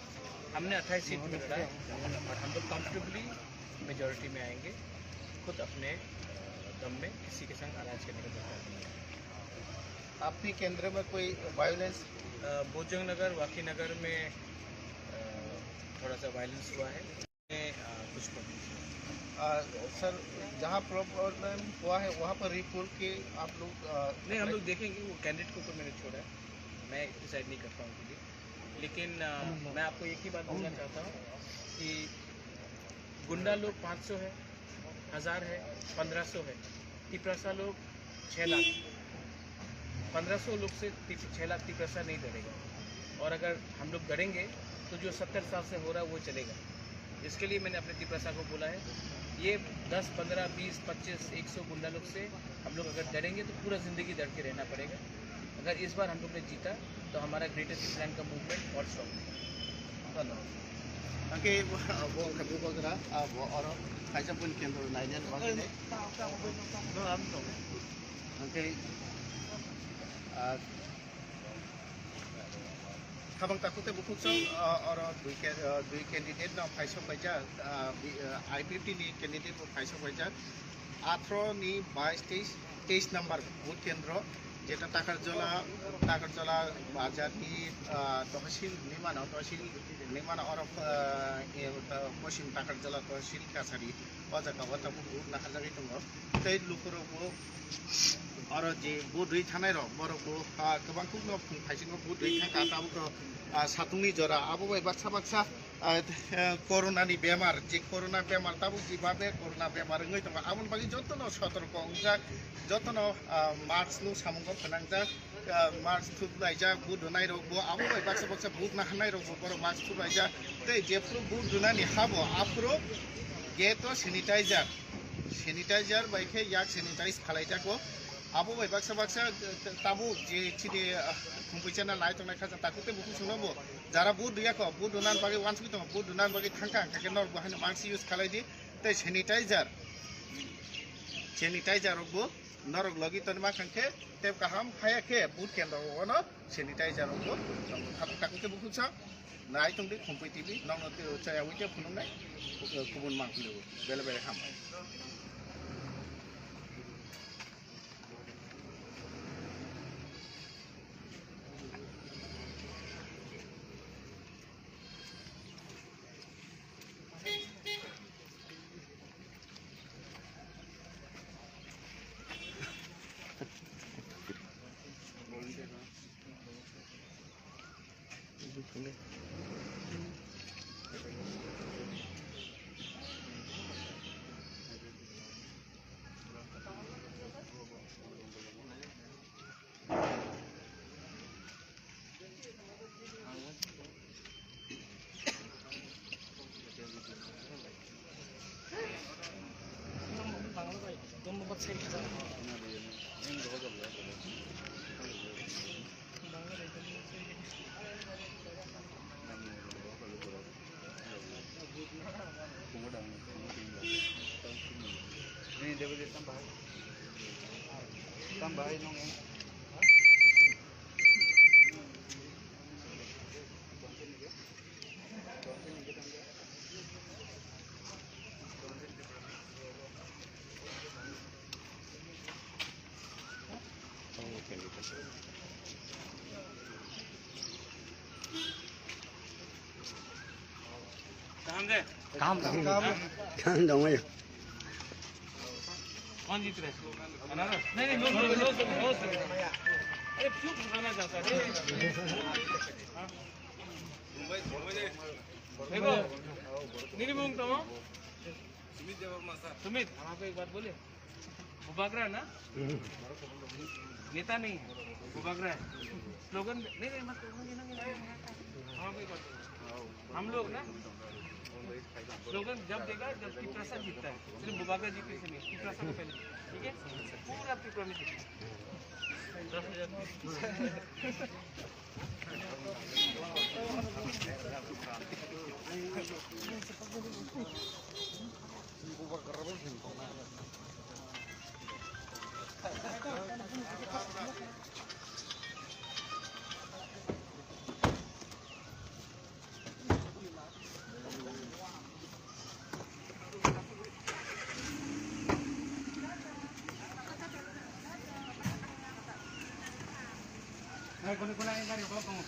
हमने 28 सीट मिला है और हम लोग कंफर्टेबली मेजॉरिटी में आएंगे खुद अपने दम में किसी के संग अलायंस करने का दरकार नहीं है आपके केंद्र में कोई वायलेंस बोजंग नगर वाकी नगर में थोड़ा सा वायलेंस हुआ है कुछ सर जहाँ प्रॉब्लम हुआ है वहाँ पर रिपोर्ट के आप लोग नहीं हम लोग देखेंगे वो कैंडिडेट को तो मैंने छोड़ा है मैं डिसाइड नहीं कर पाऊँगी लेकिन मैं आपको एक ही बात बोलना चाहता हूँ कि गुंडा लोग 500 है 1000 है 1500 है तिप्रसा लोग 6 लाख 1500 लोग से 6 लाख तिप्रसा नहीं डरेगा और अगर हम लोग डरेंगे तो जो 70 साल से हो रहा है वो चलेगा इसके लिए मैंने अपने तिप्रसा को बोला है ये 10, 15, 20, 25, 100 गुंडा लोग से हम लोग अगर डरेंगे तो पूरा ज़िंदगी डर के रहना पड़ेगा अगर इस बार हम लोग ने जीता तो हमारा ग्रेटेस्ट इंडियन का मूवमेंट और स्ट्रॉन्ग होगा धन्यवाद खाबं ताकुते बुकुसो और दुई कैंडिडेट ना फाइसो पैजा IPFT नि कैंडिडेट को फाइसो पैजा 18 नि 22 23 नंबर बूथ केंद्र जेटा टाकरजला बाजार नि तहसील निमान और पश्चिम टाकरजला तहसील कासारी अजाका वता बुथ ना हाजारि दङ तै लुकुरबो और जे बुथ दै थानाय र बरको गोबां कुनो फाइसिनो बुथ दै थांका ताबुको सातुंनि जरा आबो बाक्सा कोरोना नि बेमार जे कोरोना बेमार ताबु जिबाबे कोरोना बेमार ngै दङ आमन बागि जतन सतर्क अंजा जतन मार्क्स नु सामुंग फनांजा मार्क्स थुप लाइजा बुट होनाय रगबो आबो बाय बाक्सा बाक्सा बुट ना हानाय रगबो बर मार्क्स थुप लाइजा ते जेफ्रु बुट दुनानि हाबो आफ्रो गेटो सैनिटाइजार बायखे याक सैनिटाइज खालायजाको आबो बाय बाक्सा बाक्सा ताबो जे चिदे खुंपैचाना लाय तंनाय खाजा ताकुते बुकु सुनबो जारा बुट दियाको बुट दुनान बागे वान्स बितो बुट दुनान बागे थांका काके नर बहाय मार्क्स यूज खालायदि ते सैनिटाइजार रगबो नरक लगी तनमा खंखे तेब कहम हाया के बुट केंद्र होनो सैनिटाइजार रगबो थाबो ताकुते बुकु सा नाय तंदि खुंपै टीवी नंग चाया उइते फुनुनाय गुबुन मांखिलो बेले बेले हाम Ini dia boleh tambah nong yang Cam dong aja. कौन जीत रहे अनारस नहीं लो अरे क्यों खाना चाहता है देखो नीरी मूंग तो सुमित हम आपको एक बात बोले बुबागरा ना नेता नहीं है बुबागरा है स्लोगन नहीं मत हम लोग ना स्लोगन जब देगा जब पिपरासा जीतता है सिर्फ बुबागरा जीतने से नहीं पिपरासा को पहले ठीक है पूरा पिपरा में जीतता Guna-guna yang dari bawah kamu.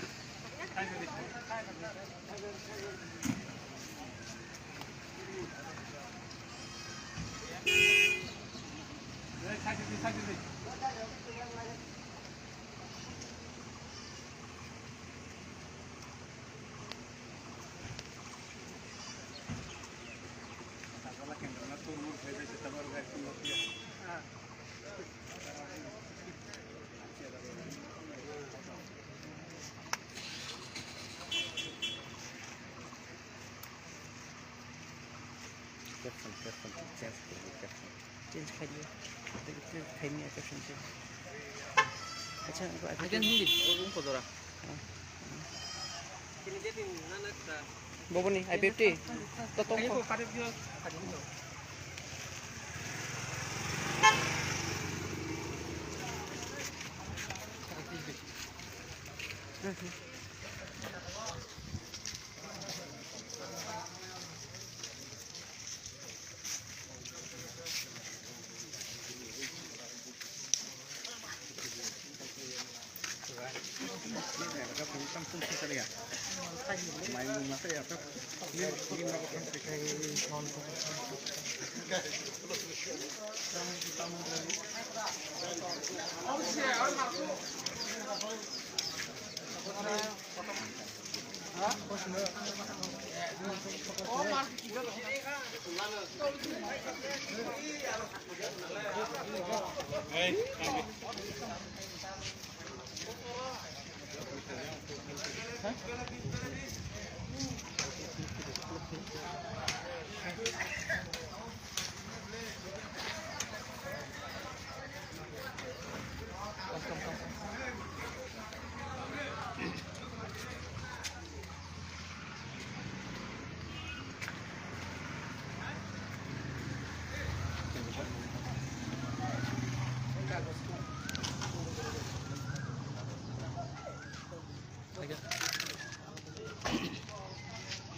Change kaliya. Kayaknya caption change. अच्छा Ajan hindi. Urung ko dora. Kinijetin nanak ta. Bobo ni I50. Totoo ko. Karib yo.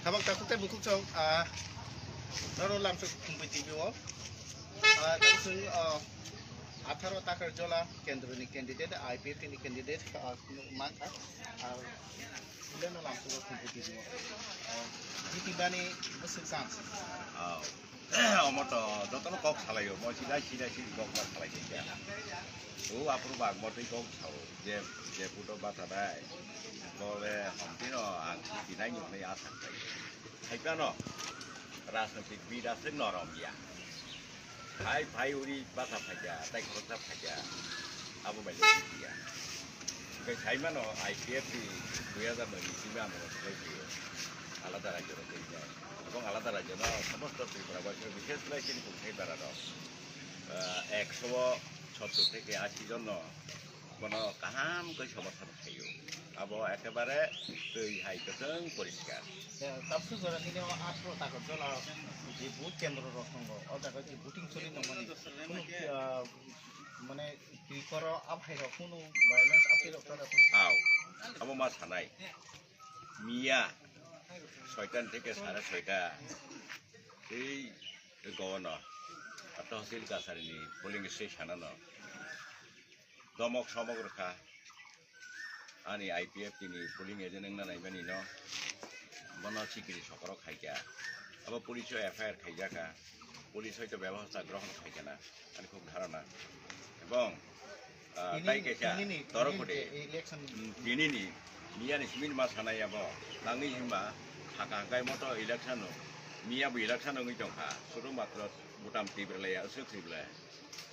Tabak takut teh buku cong, naro langsung Khumpui TV wo, langsung 18 takar jola kendra ni candidate, IPF ni candidate, maka, udah naro langsung Khumpui TV wo. Di tiba ni besar sang. আমার তো যতন cock চালাইও মই চিলাই চিলাই chilli cock বা চালাই দিয়া ও আপুর বাঘ মতই কক চাও যে যে পুটো বাতা দেয় বলে হমতি ন আং চিনাই নিয়ে আসাম চাই খাইবা ন রাজনৈতিক বিরাসে নরম ইয়া ভাই ভাই উড়ি বাতা ফাইয়া তাই কথা ফাইয়া আবু বাইলে দিয়া খাইবা ন IPF 2009 সিমে আন্দোলন হয়েছিল আলাদা রাজ্যের যায় এবং আলাদা রাজ্য না সমস্ত ত্রিপুরা বয়সের বিশেষ করে কিন্তু সেই বেড়ানো 170 থেকে 80 জন কোনো কাহাম কই সমর্থন খাইও আবো একেবারে তৈ হাইকতং পরিষ্কার তাপসু জরা নিলে 18 টাকা জলা যে বুথ কেন্দ্র রসঙ্গ ও জায়গা যে বুটিং চলি ন মানে কি করো আফাইর কোনো ভায়োলেন্স আফাইর আও আবো মা সানাই মিয়া 6টা থেকে 6:30 এই গভর্নর তহসিল কাছারিনি পোলিং স্টেশন দমক সমগ্রখা আনি IPF তিনি পোলিং এজেন্ট নাইবানি ন বন চিকিরি সকর খাইকা আবার পুলিশও FIR খাইজাকা পুলিশ হয়তো ব্যবস্থা গ্রহণ খাইকা না আমি খুব ধারণা এবং তাই কেসা তরফে দিনিনি মিয়ানি সিমিন মা সানাই আব নাঙি হিমা হাকা হাকাই মতো ইলেকশন মিয়াবো ইলেকশন নই দंखा শুধু মাত্র বুটাম টিব্রেলায়া আসো টিব্রেলায়া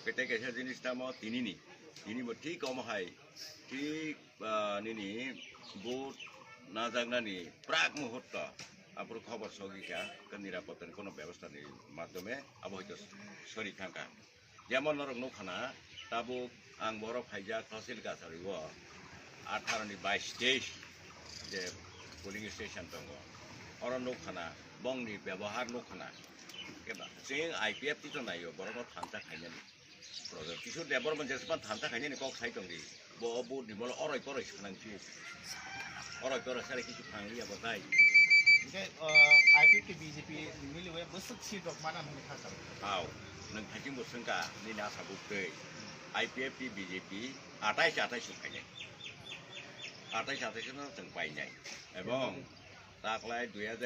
কেতে কেসা জিনিসটা ম তিনিনি তিনিবো ঠিক কমহাই ঠিক নিনি বুট না জাগনানি প্রাক মুহূর্ত আপুর খবর সগিকা নিরাপত্তার কোনো ব্যবস্থার মাধ্যমে আবো হয়তো সরিখাঙ্কা যেমন নরক নখানা তাবো आं बर फाइजा तहसिल काछारिव 18 नि 22 जे पोलिंग स्टेशन दङ अर नखाना बंगनि व्यवहार नखाना केबा जों IPF ति नायो बरनो थान्ता खाइनानि प्रजेक्ट किछु डेभलपमेन्ट जेसबा थान्ता खाइनानि कक साइ दंदि बो बो निबल अरय परय सानांसि अरय परय सारे किछु फांगि अब दाइ के IPF के BJP मिलवे बसक सी दक माना नि खासा आव नों फाइथिं बसंका नि नासा बुकै IPF BJP 28 सुखायनाय 28 जों बायनाय এবং তাকলাই 2000